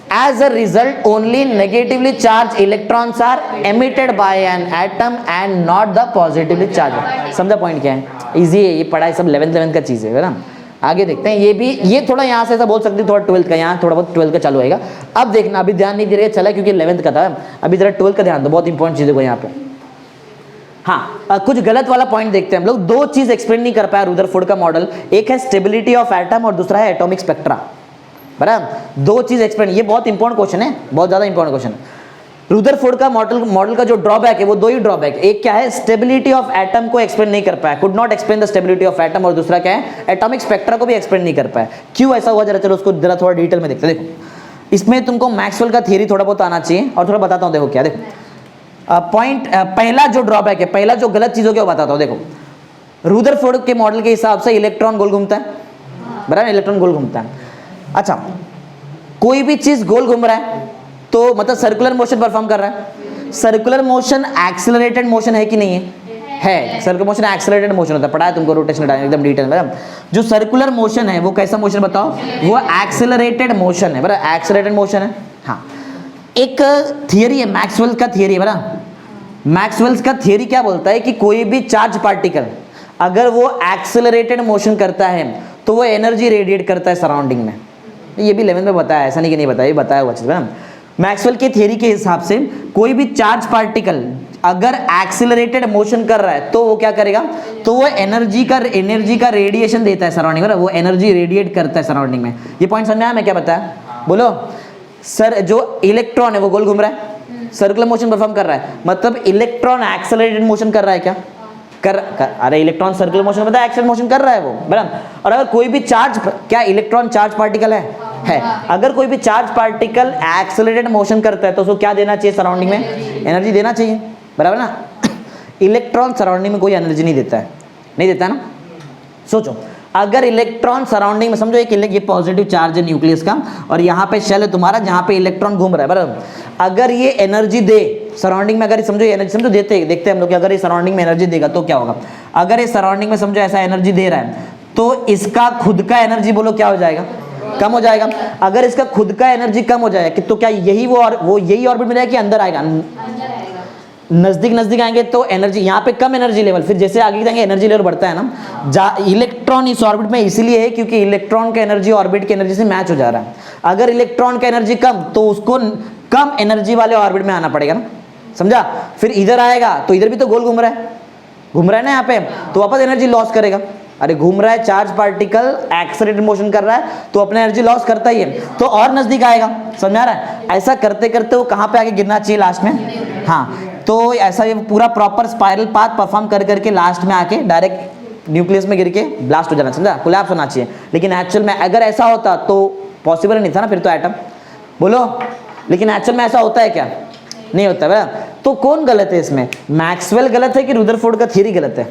As a result, only negatively charged electrons are emitted by an atom and not the positively charged। समझा पॉइंट क्या है, इजी है, ये पढ़ाई सब 11th का चीज है ना। आगे देखते हैं, ये भी, ये थोड़ा यहाँ से ऐसा बोल सकते हैं, थोड़ा 12th का, यहाँ थोड़ा बहुत 12th का चालू होएगा। अब देखना, अभी ध्यान नहीं दे रहे चला क्योंकि 11th का था, अभी जरा 12th का ध्यान दो, बहुत इंपॉर्टेंट चीज है यहाँ पे। हाँ, कुछ गलत वाला पॉइंट देखते हैं हम लोग। दो चीज एक्सप्लेन नहीं कर पाया रुदरफोर्ड का मॉडल, एक है स्टेबिलिटी ऑफ एटम और दूसरा है एटॉमिक स्पेक्ट्रा, बराबर। दो चीज एक्सप्लेन, ये बहुत इंपॉर्टेंट क्वेश्चन है, बहुत ज्यादा इंपॉर्टेंट क्वेश्चन है। रुदरफोर्ड का मॉडल का जो ड्रॉबैक है वो दो ही ड्रॉबैक, एक क्या है, स्टेबिलिटी ऑफ एटम को एक्सप्लेन नहीं कर पाया, could not explain the stability of atom, और दूसरा क्या है, एटॉमिक स्पेक्ट्रा को भी एक्सप्लेन नहीं कर पाया। क्यों ऐसा हुआ, जरा चलो उसको जरा थोड़ा डिटेल में देखते हैं। देखो इसमें तुमको मैक्सवेल का थियरी थोड़ा बहुत आना चाहिए, और थोड़ा बताता हूँ। देखो क्या, देखो पॉइंट पहला जो ड्रॉबैक है, पहला जो गलत चीज़ों को बताता हूँ। देखो रुदरफोर्ड के मॉडल के हिसाब से इलेक्ट्रॉन गोल घूमता है, बराबर, इलेक्ट्रॉन गोल घूमता है। अच्छा, कोई भी चीज गोल घूम रहा है तो मतलब सर्कुलर मोशन परफॉर्म कर रहा है। सर्कुलर मोशन एक्सेलरेटेड मोशन है कि नहीं है? सर्कुलर मोशन एक्सेलरेटेड मोशन होता है, पढ़ा है तुमको रोटेशन एकदम डिटेल में। जो सर्कुलर मोशन है वो कैसा मोशन बताओ, वो एक्सेलरेटेड मोशन है, बराबर, एक्सेलरेटेड मोशन है। हाँ, एक थियरी है मैक्सवेल का थियरी है, बराबर। मैक्सवेल का थियरी क्या बोलता है कि कोई भी चार्ज पार्टिकल अगर वो एक्सेलरेटेड मोशन करता है तो वो एनर्जी रेडिएट करता है सराउंडिंग में। ये भी 11th में बताया, ऐसा नहीं कि नहीं बताया, ये बताया हुआ चीज़ है। मैक्सवेल के थियरी के हिसाब से कोई भी चार्ज पार्टिकल अगर एक्सेलरेटेड मोशन कर रहा है तो वो क्या करेगा, तो वो एनर्जी का रेडिएशन देता है सराउंडिंग में, वो एनर्जी रेडिएट करता है सराउंडिंग में। ये पॉइंट समझ में आया मैं क्या बताया? बोलो सर, जो इलेक्ट्रॉन है वो गोल घूम रहा है, सर्कुलर मोशन परफॉर्म कर रहा है, मतलब इलेक्ट्रॉन एक्सेलरेटेड मोशन कर रहा है क्या? अरे इलेक्ट्रॉन सर्कुलर मोशन मतलब एक्सेलरेटेड मोशन कर रहा है वो, बराबर। और अगर कोई भी चार्ज, क्या इलेक्ट्रॉन चार्ज पार्टिकल है, अगर कोई भी चार्ज पार्टिकल एक्सेलरेटेड मोशन करता है तो उसको क्या देना चाहिए सराउंडिंग में? एनर्जी देना चाहिए, बराबर ना। इलेक्ट्रॉन सराउंडिंग में कोई एनर्जी नहीं देता है, नहीं देता ना। सोचो अगर इलेक्ट्रॉन सराउंडिंग में, समझो एक ये पॉजिटिव चार्ज है न्यूक्लियस का, और यहाँ पे शेल है तुम्हारा जहाँ पे इलेक्ट्रॉन घूम रहा है, बराबर। अगर ये एनर्जी दे सराउंडिंग में, अगर समझो एनर्जी, समझो देखते हैं हम लोग कि अगर ये सराउंडिंग में एनर्जी देगा तो क्या होगा। अगर ये सराउंडिंग में समझो ऐसा एनर्जी दे रहा है तो इसका खुद का एनर्जी बोलो क्या हो जाएगा, कम हो जाएगा। अगर इसका खुद का एनर्जी कम हो जाएगा तो क्या यही वो यही ऑर्बिट में रहेगा कि अंदर आएगा? नजदीक आएंगे तो एनर्जी, यहाँ पे कम एनर्जी लेवल, फिर जैसे आगे जाएंगे एनर्जी लेवल बढ़ता है ना। इलेक्ट्रॉन इस ऑर्बिट में इसलिए है क्योंकि इलेक्ट्रॉन का एनर्जी ऑर्बिट की एनर्जी से मैच हो जा रहा है। अगर इलेक्ट्रॉन का एनर्जी कम तो उसको कम एनर्जी वाले ऑर्बिट में आना पड़ेगा ना, समझा। फिर इधर आएगा तो इधर भी तो गोल घूम रहा है ना यहाँ पे, तो वापस एनर्जी लॉस करेगा। अरे घूम रहा है चार्ज पार्टिकल, एक्सेलरेटेड मोशन कर रहा है तो अपना एनर्जी लॉस करता ही है, तो और नजदीक आएगा, समझ में आ रहा है। ऐसा करते करते वो कहाँ पे आके गिरना चाहिए लास्ट में? हाँ, तो ऐसा ये पूरा प्रॉपर स्पाइरल पाथ परफॉर्म कर करके लास्ट में आके डायरेक्ट न्यूक्लियस में गिर के ब्लास्ट हो जाना, समझा, कोलैप्स होना चाहिए। लेकिन एक्चुअल में अगर ऐसा होता तो पॉसिबल नहीं था ना फिर तो एटम, बोलो। लेकिन एक्चुअल में ऐसा होता है क्या? नहीं होता है। तो कौन गलत है इसमें, मैक्सवेल गलत है कि रुदरफोर्ड का थियरी गलत है?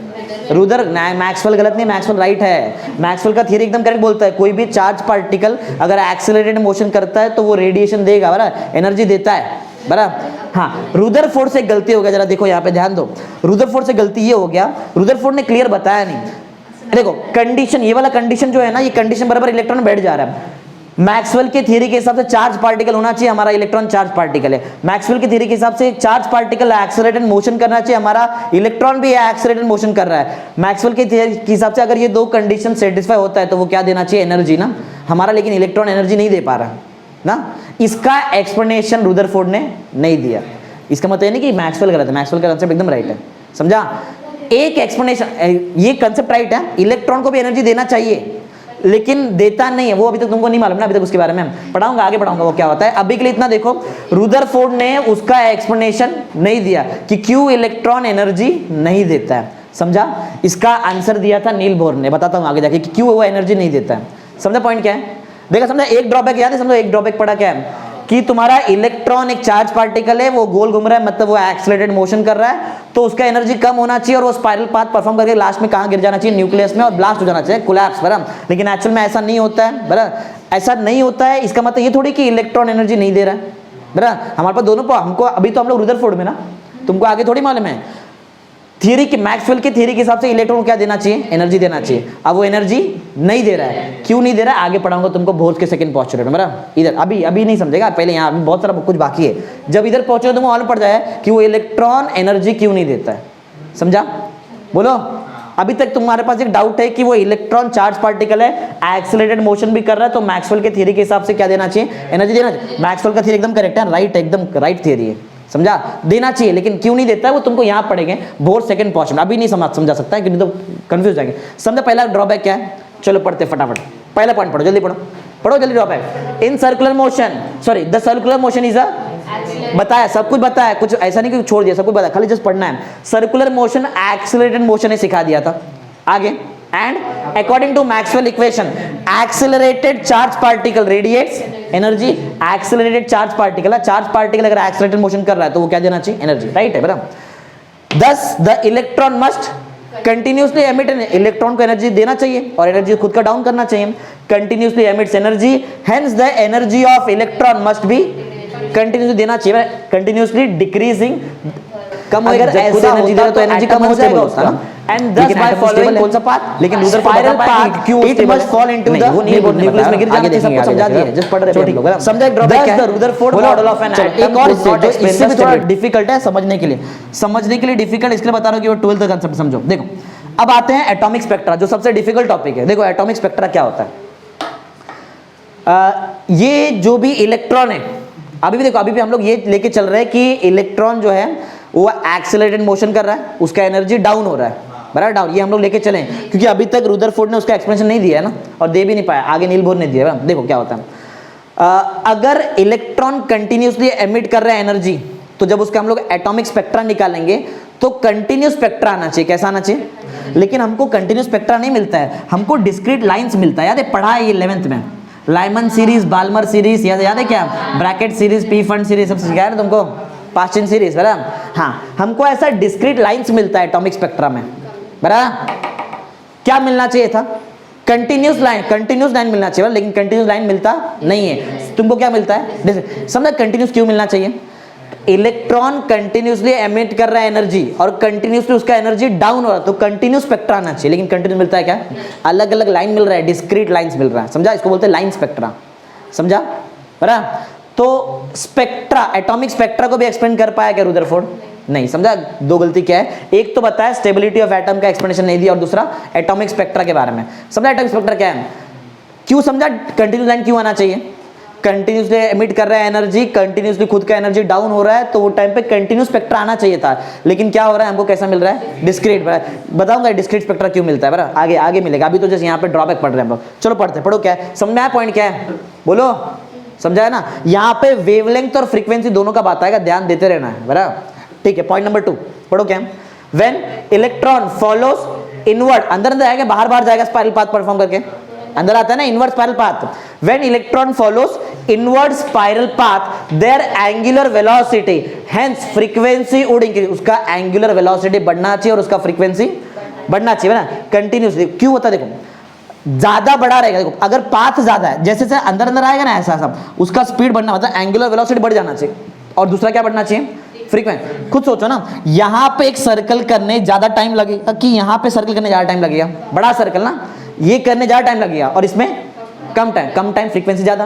मैक्सवेल गलत नहीं, मैक्सवेल राइट है। मैक्सवेल का थियरी एकदम करेक्ट बोलता है, कोई भी चार्ज पार्टिकल अगर एक्सेलरेटेड मोशन करता है तो वो रेडिएशन देगा, बराबर, एनर्जी देता है, बराबर। हाँ, रुदरफोर्ड से गलती हो गया, जरा देखो यहाँ पे ध्यान दो। रुदरफोर्ड से गलती ये हो गया, रुदरफोर्ड ने क्लियर बताया नहीं। देखो कंडीशन, ये वाला कंडीशन जो है ना, ये कंडीशन बराबर इलेक्ट्रॉन बैठ जा रहा है। मैक्सवेल के थ्योरी के हिसाब से चार्ज पार्टिकल होना चाहिए, हमारा इलेक्ट्रॉन चार्ज पार्टिकल है। मैक्सवेल की थ्योरी के हिसाब से चार्ज पार्टिकल एक्सेलरेटेड मोशन करना चाहिए, हमारा इलेक्ट्रॉन भी एक्सेलरेटेड मोशन कर रहा है। मैक्सवेल की थ्योरी के हिसाब से अगर ये दो कंडीशन सेटिस्फाई होता है तो वो क्या देना चाहिए? एनर्जी ना, हमारा लेकिन इलेक्ट्रॉन एनर्जी नहीं दे पा रहा ना। इसका एक्सप्लेनेशन रुदरफोर्ड ने नहीं दिया। इसका मतलब नहीं कि मैक्सवेल गलत है, मैक्सवेल का कंसेप्ट एकदम राइट है, समझा। एक एक्सप्लेनेशन, ये कंसेप्ट राइट है, इलेक्ट्रॉन को भी एनर्जी देना चाहिए लेकिन देता नहीं है, वो अभी तक तुमको नहीं मालूम ना, अभी तक उसके बारे में पढ़ाऊंगा, आगे पढ़ाऊंगा वो क्या होता है। अभी के लिए इतना देखो, रुदरफोर्ड ने उसका एक्सप्लेनेशन नहीं दिया कि क्यों इलेक्ट्रॉन एनर्जी नहीं देता है, समझा। इसका आंसर दिया था नील बोर ने, बताता हूँ आगे जाके कि क्यों वो एनर्जी नहीं देता है, समझा पॉइंट क्या है। देखा, समझा। एक ड्रॉबैक याद है, समझो एक ड्रॉबैक पड़ा क्या है कि तुम्हारा इलेक्ट्रॉन एक चार्ज पार्टिकल है, वो गोल घूम रहा है, मतलब वो एक्सेलरेटेड मोशन कर रहा है, तो उसका एनर्जी कम होना चाहिए और वो स्पाइरल पाथ परफॉर्म करके लास्ट में कहां गिर जाना चाहिए? न्यूक्लियस में, और ब्लास्ट हो जाना चाहिए, कोलैप्स, बराबर। लेकिन एक्चुअल में ऐसा नहीं होता है, बराबर। ऐसा नहीं होता है, इसका मतलब ये थोड़ी कि इलेक्ट्रॉन एनर्जी नहीं दे रहा है, बराबर। हमारे पास दोनों, हमको अभी तो हम लोग रुदरफोर्ड में ना, तुमको आगे थोड़ी मालूम है। थियरी की, मैक्सवेल की थियरी के हिसाब से इलेक्ट्रॉन को क्या देना चाहिए? एनर्जी देना चाहिए। अब वो एनर्जी नहीं दे रहा है, क्यों नहीं दे रहा है आगे पढ़ाऊंगा तुमको बोर्ड के सेकंड पोस्चुलेट में, बराबर। इधर अभी नहीं समझेगा, पहले यहाँ अभी बहुत सारा कुछ बाकी है। जब इधर पहुंचोगे तुमको मालूम पड़ जाए कि वो इलेक्ट्रॉन एनर्जी क्यों नहीं देता है, समझा, बोलो। अभी तक तुम्हारे पास एक डाउट है कि वो इलेक्ट्रॉन चार्ज पार्टिकल है, एक्सेलरेटेड मोशन भी कर रहा है, तो मैक्सवेल के थियरी के हिसाब से क्या देना चाहिए? एनर्जी देना चाहिए। मैक्सवेल का थियरी एकदम करेक्ट है, राइट, एकदम राइट थियरी है, समझा, देना चाहिए। लेकिन क्यों नहीं देता है वो तुमको यहाँ पढ़ेंगे बोर्ड सेकंड पोर्शन, अभी नहीं समझा सकता है क्योंकि तो कंफ्यूज जाएंगे। समझा पहला ड्रॉबैक क्या है? चलो पढ़ते फटाफट, पहला पॉइंट पढ़ो, जल्दी पढ़ो जल्दी। Drawback in circular motion, sorry, the circular motion is a बताया, सब कुछ बताया, कुछ ऐसा नहीं कि छोड़ दिया, सब कुछ बताया, खाली जस्ट पढ़ना है। सर्कुलर मोशन एक्सेलरेटेड मोशन ने सिखा दिया था। आगे, and according to Maxwell equation accelerated charge particle radiates energy. Accelerated charge particle अगर एक्सेलरेटेड मोशन कर रहा है तो वो क्या देना चाहिए? एनर्जी, राइट है बराबर। Thus the electron must continuously emit, electron को एनर्जी देना चाहिए और एनर्जी खुद का डाउन करना चाहिए। Continuously emits energy, hence the energy of electron must be continuously देना चाहिए, कंटिन्यूसली डिक्रीजिंग, कम होगा। ऐसा एनर्जी दे तो एनर्जी कम हो जाएगा उसका। एंड thus by following कौन सा पाथ? लेकिन spiral path it must fall into the nucleus में गिर जाना चाहिए। सब कुछ समझा दिया है, जस्ट पढ़ रहे हैं हम लोग। समझा एक ड्रॉबैक है, Rutherford model of an atom. एक और इससे भी थोड़ा डिफिकल्ट है समझने के लिए डिफिकल्ट इसके लिए बता रहा हूं कि वो 12th का कंसेप्ट समझो। देखो अब आते हैं एटॉमिक स्पेक्ट्रा, जो सबसे डिफिकल्ट टॉपिक है। देखो एटॉमिक स्पेक्ट्रा क्या होता है। ये जो भी इलेक्ट्रॉन है, अभी भी देखो, अभी भी हम लोग ये लेके चल रहे हैं कि इलेक्ट्रॉन जो है वो एक्सेलरेटेड मोशन कर रहा है, उसका एनर्जी डाउन हो रहा है, बराबर डाउन। ये हम लोग लेके चले क्योंकि अभी तक रुदरफोर्ड ने उसका एक्सप्लेनेशन नहीं दिया है ना, और दे भी नहीं पाया, आगे नील बोर ने दिया है। देखो क्या होता है, अगर इलेक्ट्रॉन कंटिन्यूसली एमिट कर रहा है एनर्जी, तो जब उसका हम लोग एटॉमिक स्पेक्ट्रा निकालेंगे तो कंटिन्यूस स्पेक्ट्रा आना चाहिए। कैसा आना चाहिए? लेकिन हमको कंटिन्यूस स्पेक्ट्रा नहीं मिलता है, हमको डिस्क्रीट लाइंस मिलता है। याद है, पढ़ा है ये 11th में, लाइमन सीरीज, बाल्मर सीरीज, याद है क्या? Brackett series, P fund series, सब सिखाया ना तुमको, पास्टिन सीरीज, बराबर। हाँ, हमको ऐसा डिस्क्रीट लाइंस मिलता है एटॉमिक स्पेक्ट्रा में, बराबर। क्या मिलना चाहिए था? कंटिन्यूस लाइन मिलना चाहिए, लेकिन कंटिन्यूस लाइन मिलता नहीं है। तुमको क्या मिलता है? समझा कंटिन्यूस क्यों मिलना चाहिए? इलेक्ट्रॉन कंटिन्यूसली एमिट कर रहा है एनर्जी और कंटिन्यूसली उसका एनर्जी डाउन हो रहा है, तो कंटिन्यूस स्पेक्ट्रा आना चाहिए। लेकिन कंटिन्यूस मिलता है क्या? अलग अलग लाइन मिल रहा है, डिस्क्रीट लाइंस मिल रहा है। समझा? इसको बोलते हैं लाइन स्पेक्ट्रा। समझा? बराबर। तो स्पेक्ट्रा, एटॉमिक स्पेक्ट्रा को भी एक्सप्लेन कर पाया क्या रुदरफोर्ड? नहीं। समझा? दो गलती क्या है, एक तो बताया स्टेबिलिटी ऑफ एटम का एक्सप्लेनेशन नहीं दिया, और दूसरा एटॉमिक स्पेक्ट्रा के बारे में। समझा एटॉमिक स्पेक्ट्रा क्या है? क्यों समझा कंटिन्यूस लाइन क्यों आना चाहिए? कंटिन्यूसली एमिट कर रहा है एनर्जी, कंटिन्यूसली खुद का एनर्जी डाउन हो रहा है, तो वो टाइम पे कंटिन्यूस स्पेक्ट्रा आना चाहिए था। लेकिन क्या हो रहा है, हमको कैसा मिल रहा है? डिस्क्रीट। बताऊंगा डिस्क्रीट स्पेक्ट्रा क्यों मिलता है, बराबर आगे मिलेगा। अभी तो जैसे यहाँ पे ड्रॉबैक पढ़ रहे हैं हम लोग। चलो पढ़ते, पढ़ो क्या है, समझ में आया पॉइंट क्या है? बोलो, समझाया ना? यहाँ पे वेवलेंथ और फ्रीक्वेंसी दोनों का बात आएगा, ध्यान देते रहना है, बराबर। ठीक है, पॉइंट नंबर 2 पढ़ो क्या? व्हेन इलेक्ट्रॉन फॉलोज इनवर्ड, अंदर आएगा बाहर जाएगा स्पाइरल पाथ परफॉर्म करके, अंदर आता है ना inward spiral path. When electron follows inward spiral path their angular velocity, hence frequency would increase. उसका एंगुलर वेलोसिटी बढ़ना चाहिए और उसका फ्रीक्वेंसी बढ़ना चाहिए ना, कंटिन्यूसली। क्यों होता है? देखो ज्यादा बड़ा रहेगा, देखो अगर पाथ ज्यादा है, जैसे जैसे अंदर आएगा ना ऐसा सब, उसका स्पीड बढ़ना, मतलब एंगुलर वेलोसिटी बढ़ जाना चाहिए। और दूसरा क्या बढ़ना चाहिए? फ्रीक्वेंसी। खुद सोचो ना, यहां पे एक सर्कल करने ज्यादा टाइम लगेगा कि यहां पे सर्कल करने ज्यादा टाइम लगेगा? बड़ा सर्कल ना, ये करने ज्यादा टाइम लगेगा और इसमें कम टाइम, फ्रीक्वेंसी ज्यादा।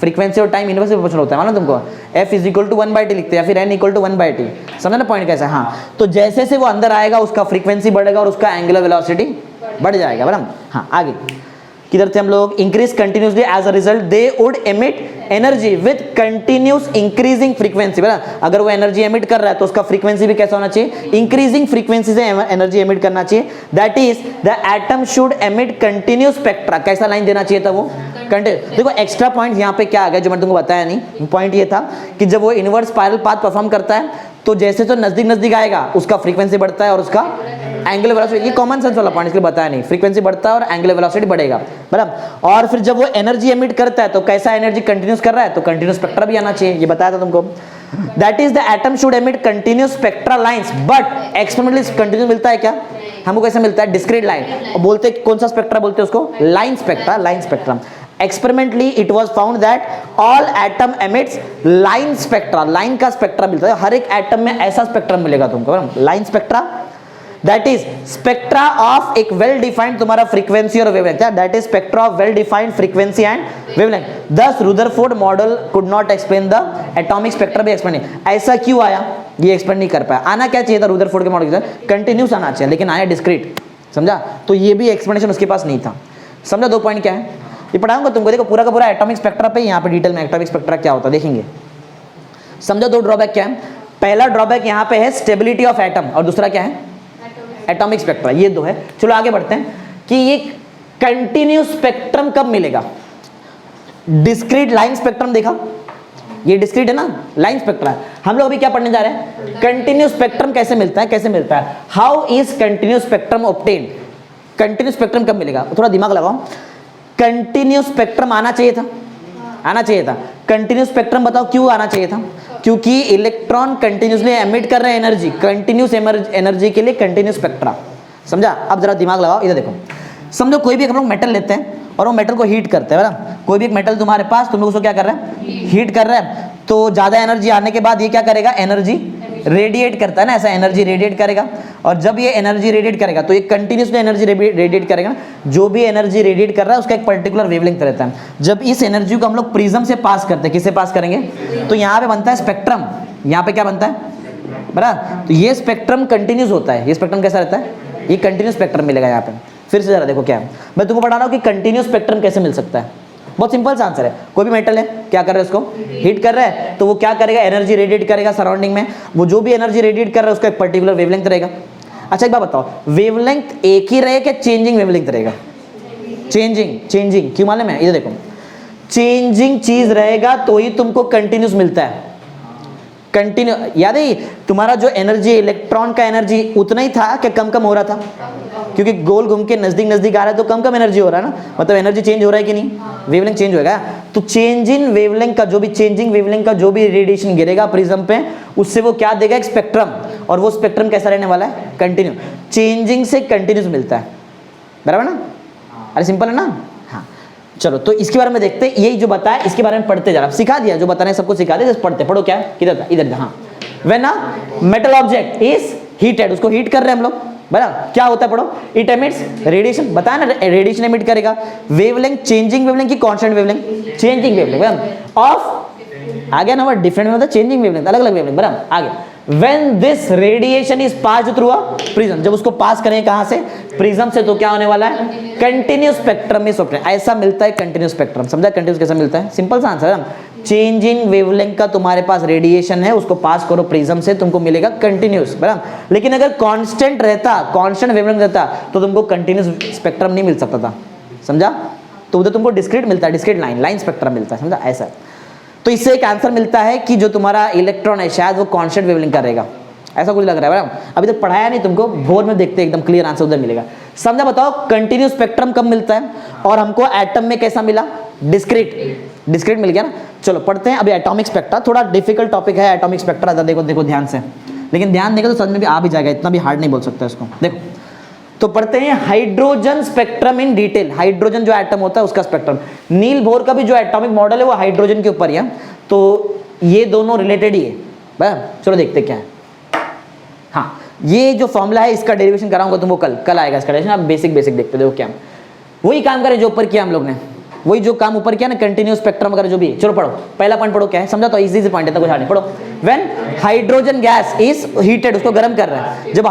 फ्रीक्वेंसी और टाइम इनवर्स प्रोपोर्शनल होता है, मालूम तुमको? F = 1/t लिखते हैं, या फिर N = 1/t। समझा ना पॉइंट कैसा? हाँ, तो जैसे जैसे वो अंदर आएगा उसका फ्रीक्वेंसी बढ़ेगा और उसका एंगुलर वेलोसिटी बढ़ जाएगा, बराबर। हाँ, आगे किधर थे हम लोग? Increase continuously, as a result they would emit energy with continuous increasing frequency, बराबर। अगर वो एनर्जी एमिट कर रहा है तो उसका फ्रीक्वेंसी भी कैसा होना चाहिए? इंक्रीजिंग फ्रीक्वेंसी से एनर्जी एमिट करना चाहिए। That is the atom should emit continuous spectra. कैसा लाइन देना चाहिए था वो? कंटिन्यू। देखो एक्स्ट्रा पॉइंट यहाँ पे क्या आ गया जो मैंने तुमको बताया नहीं, पॉइंट ये था कि जब वो इनवर्स स्पाइरल पाथ परफॉर्म करता है तो जैसे तो नजदीक आएगा उसका फ्रीक्वेंसी बढ़ता है और उसका एंगुलर वेलोसिटी, ये कॉमन सेंस वाला पॉइंट, इसलिए बताया नहीं। फ्रीक्वेंसी बढ़ता है और एंगुलर वेलोसिटी बढ़ेगा, बराबर। और फिर जब वो एनर्जी एमिट करता है तो कैसा एनर्जी कंटिन्यूस कर रहा है? तो कंटिन्यूस स्पेक्ट्रा भी आना चाहिए, ये बताया था तुमको। That is the atom should emit continuous spectra lines, but experimentally continuous मिलता है क्या? हमको कैसे मिलता है? Discrete line. और बोलते कौन सा स्पेक्ट्रा बोलते हैं उसको? Line spectra. Experimentally it was found that all atom emits line spectra, line का स्पेक्ट्रा मिलता है। हर एक एटम में ऐसा स्पेक्ट्रम मिलेगा तुमको, line spectra. That is spectra of एक वेल डिफाइंड तुम्हारा फ्रीक्वेंसी और wavelength, that is spectra of well defined frequency and wavelength. This Rutherford model could not explain the atomic spectra भी एक्सप्लेन नहीं। ऐसा क्यों आया? ये एक्सप्लेन नहीं कर पाया। आना क्या चाहिए था रुदरफोर्ड के मॉडल के साथ? कंटिन्यूस आना चाहिए, लेकिन आया डिस्क्रीट। समझा? तो ये भी एक्सप्लेनेशन उसके पास नहीं था। समझा? दो पॉइंट क्या है ये पढ़ाऊंगा तुमको। देखो पूरा का पूरा एटॉमिक स्पेक्ट्रा पे यहाँ पे डिटेल में एटॉमिक स्पेक्ट्रा क्या होता है देखेंगे। समझो दो ड्रॉबैक क्या है? पहला ड्रॉबैक यहाँ पे है स्टेबिलिटी ऑफ एटम, और दूसरा क्या है? Atomic spectra. ये दो है। चलो आगे बढ़ते हैं कि ये कंटिन्यूस स्पेक्ट्रम कब मिलेगा? डिस्क्रीट लाइन स्पेक्ट्रम देखा, ये डिस्क्रीट है ना, लाइन स्पेक्ट्रा है। हम लोग अभी क्या पढ़ने जा रहे हैं, कंटिन्यूस स्पेक्ट्रम कैसे मिलता है, कैसे मिलता है, how is continuous spectrum obtained. Continuous spectrum कब मिलेगा, थोड़ा दिमाग लगाओ। कंटिन्यूस स्पेक्ट्रम आना चाहिए था, आना चाहिए था। कंटिन्यूस स्पेक्ट्रम बताओ क्यों आना चाहिए था, क्योंकि इलेक्ट्रॉन कंटिन्यूसली एमिट कर रहे हैं एनर्जी, कंटिन्यूस एनर्जी के लिए कंटिन्यूस स्पेक्ट्रा। समझा? अब जरा दिमाग लगाओ, इधर देखो। समझो कोई भी हम लोग मेटल लेते हैं और वो मेटल को हीट करते हैं, बराबर। कोई भी एक मेटल तुम्हारे पास, तुम लोग उसको क्या कर रहे हैं, हीट कर रहे हैं। तो ज्यादा एनर्जी आने के बाद ये क्या करेगा, एनर्जी रेडिएट करता है ना, ऐसा एनर्जी रेडिएट करेगा। और जब ये एनर्जी रेडिएट करेगा तो ये कंटिन्यूसली एनर्जी रेडिएट करेगा। जो भी एनर्जी रेडिएट कर रहा है उसका एक पर्टिकुलर वेवलेंथ रहता है। जब इस एनर्जी को हम लोग प्रिज्म से पास करते हैं, किससे पास करेंगे, तो यहाँ पे बनता है स्पेक्ट्रम। यहाँ पे क्या बनता है, बराबर। तो ये स्पेक्ट्रम कंटिन्यूस होता है। ये स्पेक्ट्रम कैसा रहता है, ये कंटिन्यूस स्पेक्ट्रम मिलेगा यहाँ पे। फिर से जरा देखो क्या है, मैं तुमको बता रहा हूँ कि कंटिन्यूस स्पेक्ट्रम कैसे मिल सकता है। बहुत सिंपल सा आंसर है। कोई भी मेटल है, क्या कर रहा है, उसको हीट कर रहा है, तो वो क्या करेगा, एनर्जी रेडिएट करेगा सराउंडिंग में। वो जो भी एनर्जी रेडिएट कर रहा है उसका एक पर्टिकुलर वेवलेंथ रहेगा। अच्छा एक बात बताओ, वेवलेंथ एक ही रहेगा, चेंजिंग वेवलेंथ रहेगा, चेंजिंग क्यों मालूम है, ये देखो, चेंजिंग चीज रहेगा तो ही तुमको कंटिन्यूस मिलता है। कंटिन्यू याद है, तुम्हारा जो एनर्जी, इलेक्ट्रॉन का एनर्जी उतना ही था कि कम कम हो रहा था, क्योंकि गोल घूम के नजदीक नजदीक आ रहा है तो कम कम एनर्जी हो रहा है ना, मतलब एनर्जी चेंज हो रहा है कि नहीं, वेवलेंथ चेंज होगा। तो चेंज इन वेवलेंथ का जो भी, चेंजिंग वेवलेंथ का जो भी रेडिएशन गिरेगा प्रिज्म पे, उससे वो क्या देगा, एक स्पेक्ट्रम। और वो स्पेक्ट्रम कैसा रहने वाला है, कंटिन्यू। चेंजिंग से कंटिन्यूस मिलता है, बराबर ना। अरे सिंपल है ना। हाँ चलो, तो इसके बारे में देखते हैं। यही जो बताया इसके बारे में पढ़ते जा रहा, सिखा दिया, जो बताने सबको सिखा दिया, पढ़ते। पढ़ो क्या है, किधर था, इधर। हाँ, when a metal object is heated, उसको हीट कर रहे हैं हम लोग, बराबर। क्या होता है, पढ़ो, इट एमिट्स रेडिएशन। बताया ना, रेडिएशन एमिट करेगा। वेवलेंथ, चेंजिंग वेवलेंथ की constant wavelength, changing wavelength of, आ गया ना वर्ड, डिफरेंट में होता है चेंजिंग वेवलेंथ, अलग अलग वेवलेंथ, बराबर। आगे, when this radiation is passed through a prism, जब उसको पास करें कहां से, प्रिज्म से, तो क्या होने वाला है, कंटिन्यूस स्पेक्ट्रम इज ऑब्टेन्ड। ऐसा मिलता है कंटिन्यूस स्पेक्ट्रम। समझा कंटिन्यूस कैसा मिलता है, सिंपल सा आंसर है। चेंज इन वेवलेंथ का तुम्हारे पास रेडिएशन है, उसको पास करो प्रिज्म से, तुमको मिलेगा कंटिन्यूस, बराबर। लेकिन अगर कांस्टेंट रहता, कांस्टेंट वेवलेंथ रहता, तो तुमको कंटिन्यूस स्पेक्ट्रम नहीं मिल सकता था। समझा? तो उधर तुमको डिस्क्रीट मिलता है, डिस्क्रीट लाइन स्पेक्ट्रम मिलता है। समझा? ऐसा। तो इससे एक आंसर मिलता है कि जो तुम्हारा इलेक्ट्रॉन है शायद वो कांस्टेंट वेवलेंथ का रहेगा, ऐसा कुछ लग रहा है बराबर। अभी तक पढ़ाया नहीं तुमको, भोर में देखते एकदम क्लियर आंसर उधर मिलेगा। समझा? बताओ कंटिन्यूस स्पेक्ट्रम कब मिलता है, और हमको एटम में कैसा मिला, डिस्क्रीट मिल गया ना। चलो पढ़ते हैं अभी एटॉमिक स्पेक्ट्रा। थोड़ा डिफिकल्ट टॉपिक है एटॉमिक स्पेक्ट्रा, देखो ध्यान से, लेकिन ध्यान देगा तो समझ में भी आ भी जाएगा, इतना भी हार्ड नहीं बोल सकते इसको। देखो तो पढ़ते हैं hydrogen spectrum in detail. Hydrogen जो एटम होता है उसका स्पेक्ट्रम। नील बोर का भी जो एटॉमिक मॉडल है वो हाइड्रोजन के ऊपर ही है, तो ये दोनों रिलेटेड ही है, बराबर। चलो देखते क्या है। हाँ, ये जो फॉर्मूला है इसका डेरिवेशन कराऊंगा तुमको, कल आएगा इसका डेरिवेशन। आप बेसिक देखते, देखो क्या वही काम करें जो ऊपर किया हम लोग ने, वही जो काम ऊपर किया ना, कंटिन्यूस स्पेक्ट्रम वगैरह जो भी। चलो पढ़ो, पहला पॉइंट पढ़ो क्या है, समझा? तो इजी से पॉइंट है, तो कुछ हार्ड नहीं। पढ़ो, when hydrogen gas is heated, उसको गर्म कर रहा है। जब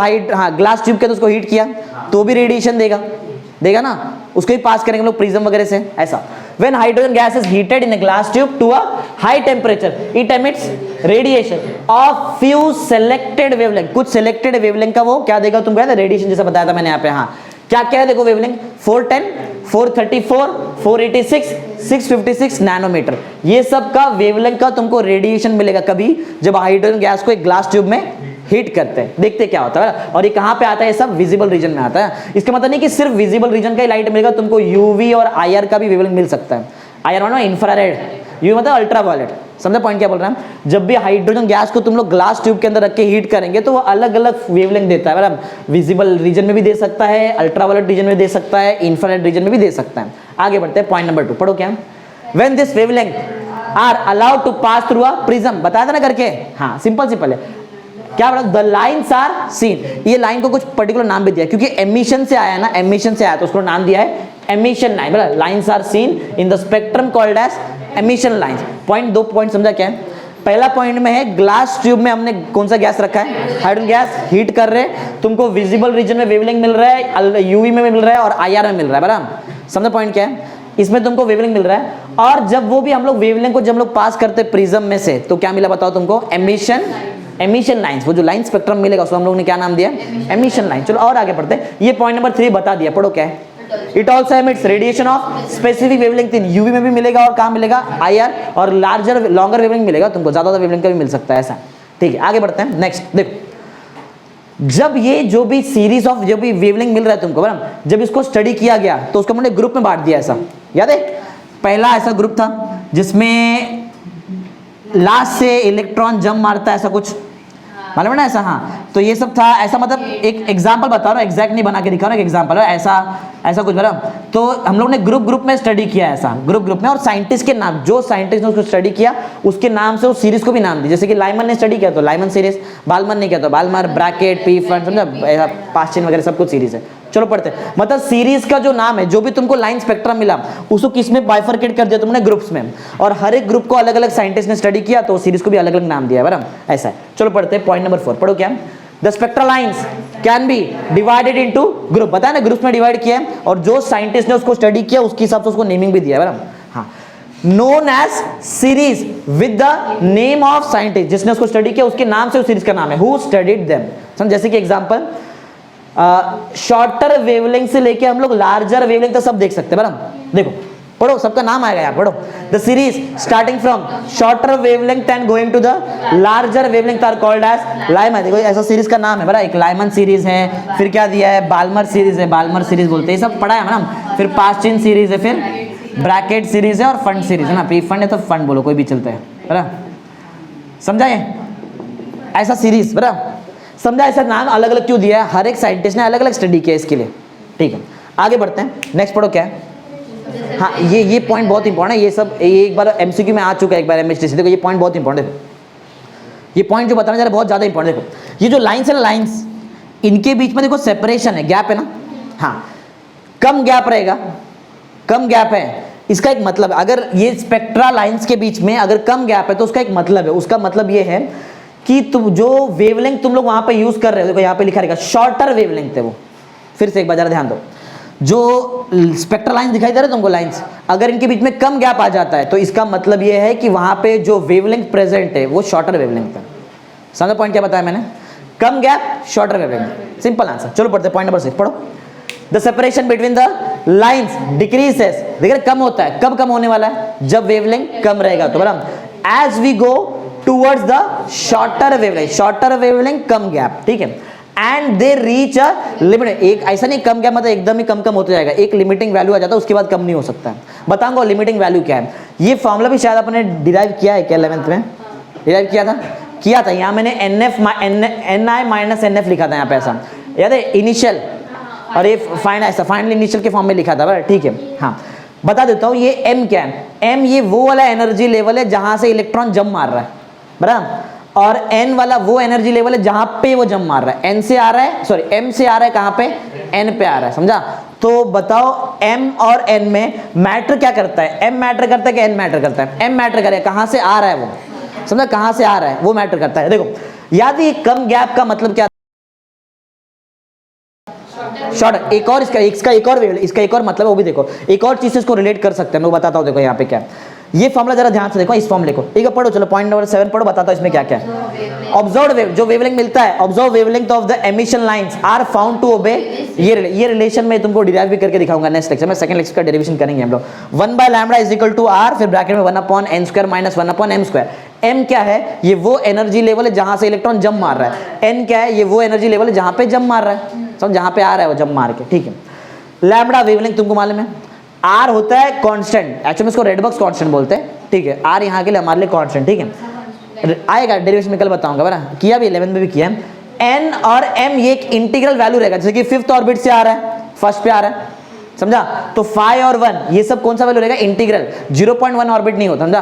ग्लास ट्यूब के तो उसको हीट किया तो भी रेडिएशन देगा ना, उसको ही पास करेंगे लोग प्रिज्म वगैरह से, ऐसा। When hydrogen gas is heated in a glass tube to a high temperature, it emits radiation of few selected wavelength। कुछ selected wavelength का वो क्या देगा तुमको, रेडिएशन जैसा बताया था मैंने यहाँ पे। हाँ, क्या क्या है देखो वेवलेंथ, 410, 434, 486, 656 नैनोमीटर। ये सब का वेवलेंथ का तुमको रेडिएशन मिलेगा कभी जब हाइड्रोजन गैस को एक ग्लास ट्यूब में हीट करते हैं। देखते क्या होता है, और ये कहां पे आता है, ये सब विजिबल रीजन में आता है। इसका मतलब नहीं कि सिर्फ विजिबल रीजन का ही लाइट मिलेगा, तुमको यूवी और आईआर का भी वेवलेंथ मिल सकता है। आईआर मानो इंफ्रारेड, यूवी मतलब अल्ट्रावायलेट। समझा पॉइंट क्या बोल रहा है? जब भी हाइड्रोजन गैस को तुम लोग ग्लास ट्यूब के अंदर रख के हीट करेंगे तो वो अलग अलग वेवलेंथ देता है, बराबर। विजिबल रीजन में भी दे सकता है, अल्ट्रावायलेट रीजन में दे सकता है, इंफ्रारेड रीजन में भी दे सकता है। आगे बढ़ते हैं, पॉइंट नंबर 2 पढ़ो क्या, when this wavelength are allowed to pass through a prism. बताया था ना करके। हाँ, सिंपल है। क्या बोला, द लाइन्स आर सीन। ये लाइन को कुछ पर्टिकुलर नाम भी दिया क्योंकि एमिशन से आया ना, एमिशन से आया तो उसको नाम दिया है एमिशन लाइन, बराबर। Lines are seen in the spectrum called as emission lines. Point 2 point समझा क्या है? पहला पॉइंट में है ग्लास ट्यूब में हमने कौन सा गैस रखा है, हाइड्रोजन गैस, हीट कर रहे हैं, तुमको विजिबल रीजन में वेवलेंथ मिल रहा है, यूवी में मिल रहा है और आईआर में मिल रहा है, बराबर। समझा पॉइंट क्या है? इसमें तुमको वेवलेंथ मिल रहा है, और जब वो भी हम लोग वेवलेंथ को जब लोग पास करते प्रिज्म में से तो क्या मिला बताओ तुमको, एमिशन लाइंस। वो जो लाइन स्पेक्ट्रम मिलेगा उसको हम लोग ने क्या नाम दिया, एमिशन लाइन। चलो और आगे पढ़ते हैं। ये पॉइंट नंबर 3 बता दिया, पढ़ो क्या है, it also emits radiation of specific wavelength in UV में भी मिलेगा और कहाँ मिलेगा IR, और लार्जर लॉन्गर वेवलेंथ मिलेगा तुमको, ज्यादा वेवलेंथ का भी मिल सकता है ऐसा। ठीक है आगे बढ़ते हैं नेक्स्ट। देखो जब ये जो भी सीरीज ऑफ जो भी वेवलेंथ मिल रहा है तुमको बराबर, जब इसको स्टडी किया गया तो उसको हमने ग्रुप में बांट दिया ऐसा, याद है? पहला ऐसा ग्रुप था जिसमें लास्ट से इलेक्ट्रॉन जंप मारता है ऐसा कुछ, मालूम है ना ऐसा? हाँ तो ये सब था ऐसा, मतलब एक एग्जांपल बता रहा हूँ, एग्जैक्ट नहीं बना के दिखा रहा हूँ, एक एग्जांपल है ऐसा कुछ बराबर। तो हम लोग ने ग्रुप में स्टडी किया ऐसा, ग्रुप में, और साइंटिस्ट के नाम, जो साइंटिस्ट ने उसको स्टडी किया उसके नाम से उस सीरीज को भी नाम दी। जैसे कि लाइमन ने स्टडी किया तो लाइमन सीरीज, बालमन ने किया तो बालमर, ब्रैकेट, पी फंड, समझा, पास्टिन वगैरह सब कुछ सीरीज है। चलो पढ़ते हैं, मतलब सीरीज का जो नाम है, जो भी तुमको लाइन स्पेक्ट्रम मिला उसको किस में बाइफरकेट कर दिया तुमने? ग्रुप्स में, और हर एक ग्रुप को अलग अलग साइंटिस्ट ने स्टडी किया तो सीरीज को भी अलग अलग नाम दिया है बराबर, ऐसा है। चलो पढ़ते हैं पॉइंट नंबर 4, पढ़ो क्या? The spectral lines can be divided into group, बताया ना ग्रुप्स में डिवाइड किया है, और जो साइंटिस्ट ने उसको स्टडी किया उसके हिसाब से उसको नेमिंग भी दिया है बराबर। हाँ, known as series with the name of scientist, जिसने उसको स्टडी किया उसके नाम से उस सीरीज का नाम है, हु स्टडीड देम। समझ, जैसे कि एग्जांपल शॉर्टर वेवलेंथ से लेके हम लोग लार्जर वेवलेंथ तक सब देख सकते हैं बराबर। देखो पढ़ो, सबका नाम आएगा यहाँ, पढ़ो। The series starting from shorter wavelength and going to the larger wavelength are called as Lyman. देखो ऐसा सीरीज का नाम है बड़ा, एक लाइमन सीरीज है, फिर क्या दिया है, बालमर सीरीज है, बालमर सीरीज बोलते हैं, सब पढ़ा है ना। फिर पास्टिन सीरीज है, फिर ब्रैकेट सीरीज है, और फंड सीरीज है ना, पी फंड है तो फंड बोलो, कोई भी चलता है बराबर, समझा? ये ऐसा सीरीज बराबर, समझा? ऐसा नाम अलग अलग क्यों दिया है, हर एक साइंटिस्ट ने अलग अलग स्टडी किया इसके लिए। ठीक है आगे बढ़ते हैं, नेक्स्ट पढ़ो क्या है? हाँ ये पॉइंट बहुत इंपॉर्टेंट है, ये सब ये एक बार एमसीक्यू में आ चुका है, एक बार एमएचटी से। देखो ये पॉइंट बहुत इंपॉर्टेंट है, ये पॉइंट जो बताने जा रहा है बहुत ज्यादा इंपॉर्टेंट। देखो ये जो लाइंस है ना, लाइंस इनके बीच में देखो सेपरेशन है, गैप है ना, हाँ कम गैप रहेगा, कम गैप है, इसका एक मतलब है। अगर ये स्पेक्ट्रा लाइंस के बीच में अगर कम गैप है तो उसका एक मतलब है, उसका मतलब ये है कि तुम जो वेवलेंथ तुम लोग वहां पे यूज कर रहे हो, देखो यहाँ पे लिखा रहेगा शॉर्टर वेवलेंथ है वो। फिर से एक बार जरा ध्यान दो, जो स्पेक्ट्रल लाइंस दिखाई दे रहे तुमको लाइंस, अगर इनके बीच में कम गैप आ जाता है तो इसका मतलब ये है कि वहां पे जो वेवलेंथ प्रेजेंट है वो शॉर्टर वेवलेंथ है। समझो पॉइंट क्या बताया मैंने? कम gap shorter wavelength, simple answer. चलो पढ़ते हैं पॉइंट नंबर 6, पढ़ो। The separation between the lines decreases, देखिए कम होता है, कब कम होने वाला है? जब वेवलेंथ कम रहेगा तो बराबर। As we go towards the shorter wavelength, shorter wavelength कम गैप, ठीक है, and they reach a limit. एक ऐसा नहीं कम गैप मतलब एकदम ही कम होते जाएगा, एक लिमिटिंग वैल्यू आ जाता है, उसके बाद कम नहीं हो सकता है। बताऊंगा लिमिटिंग वैल्यू क्या है। ये फॉर्मूला भी शायद आपने डिराइव किया है क्या 11th में? डिराइव किया था। यहाँ मैंने NI माइनस NF लिखा था यहाँ पे, ऐसा याद है? इनिशियल और ये फाइनल इनिशियल के फॉर्म में लिखा था, ठीक है। हाँ बता देता हूँ, ये M क्या है? M ये वो वाला एनर्जी लेवल है जहां से इलेक्ट्रॉन जंप मार रहा है बराबर, और N वाला वो एनर्जी लेवल है जहां पे वो जंप मार रहा है। N से आ रहा है, सॉरी M से आ रहा है, कहां पे? N पे आ रहा है, समझा? तो बताओ M और N में मैटर क्या करता है? M मैटर करता है कि N मैटर करता है? M मैटर करेगा, कहां से आ रहा है वो, समझा? कहां से आ रहा है वो मैटर करता है। देखो याद है कम गैप का मतलब क्या? शॉर्ट। एक और इसका एक और मतलब वो भी देखो, एक और चीज से इसको रिलेट कर सकते हैं, मैं बताता हूँ। देखो यहाँ पे क्या है, ये फॉर्मूला जरा ध्यान से देखो, इस फॉर्मूले को, ठीक है? पढ़ो, चलो पॉइंट नंबर 7 पढ़ो, बताता हूँ इसमें क्या क्या है। ऑब्जर्व्ड वेव, जो वेवलेंथ मिलता है, observe wavelength of the emission lines are found to obey, ये रिलेशन में तुमको डिराइव भी करके दिखाऊंगा नेक्स्ट लेक्चर में, सेकंड लेक्चर का डेरिवेशन करेंगे हम लोग। 1/λ इज इक्वल टू r, फिर ब्रैकेट में 1/n² माइनस 1/m²। m क्या है? ये वो एनर्जी लेवल है जहां से इलेक्ट्रॉन जंप मार रहा है। n क्या है? ये वो एनर्जी लेवल है जहां पे जंप मार रहा है, समझ? जहां पे आ रहा है वो जंप मार के, ठीक है। लैम्बडा वेवलेंथ तुमको मालूम है, r होता है कांस्टेंट, एक्चुअली इसको रेडबर्ग्स कांस्टेंट बोलते हैं, ठीक है। r यहाँ के लिए हमारे लिए कांस्टेंट, ठीक है, आएगा डेरिवेशन में कल बताऊंगा बराबर, किया भी 11th में भी किया है। n और m ये एक इंटीग्रल वैल्यू रहेगा, जैसे कि 5th ऑर्बिट से आ रहा है, फर्स्ट पे आ रहा है, समझा? तो 5 और 1 ये सब कौन सा वैल्यू रहेगा? इंटीग्रल। 0.1 ऑर्बिट नहीं होता, समझा?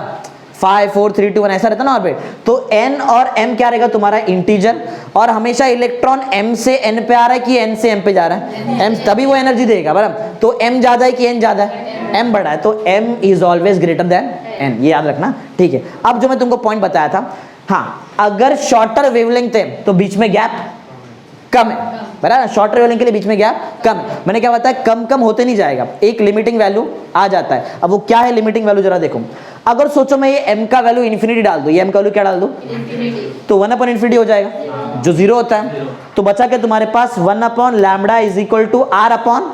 5 4 3 2 1 ऐसा रहता ना ऑर्बिट। तो n और m क्या रहेगा तुम्हारा? इंटीजर। और हमेशा इलेक्ट्रॉन m से n पे आ रहा है कि n से m पे जा रहा है? m, तभी वो एनर्जी देगा बराबर। तो m ज्यादा है कि n ज्यादा है? m बड़ा है, तो m is always greater than n, ये याद रखना, ठीक है। अब जो मैं तुमको पॉइंट बताया था, हाँ अगर शॉर्टर वेवलेंथ है तो बीच में गैप कम है बराबर, शॉर्टर वेवलेंथ के लिए बीच में गैप कम है। मैंने क्या बताया? कम होते नहीं जाएगा, एक लिमिटिंग वैल्यू आ जाता है। अब वो क्या है लिमिटिंग वैल्यू, जरा देखो। अगर सोचो मैं ये m का वैल्यू इन्फिनिटी डाल दूं, ये m का वैल्यू क्या डाल दूं? तो 1/∞ हो जाएगा, जो 0 होता है। तो बचा के तुम्हारे पास 1/λ is equal to r upon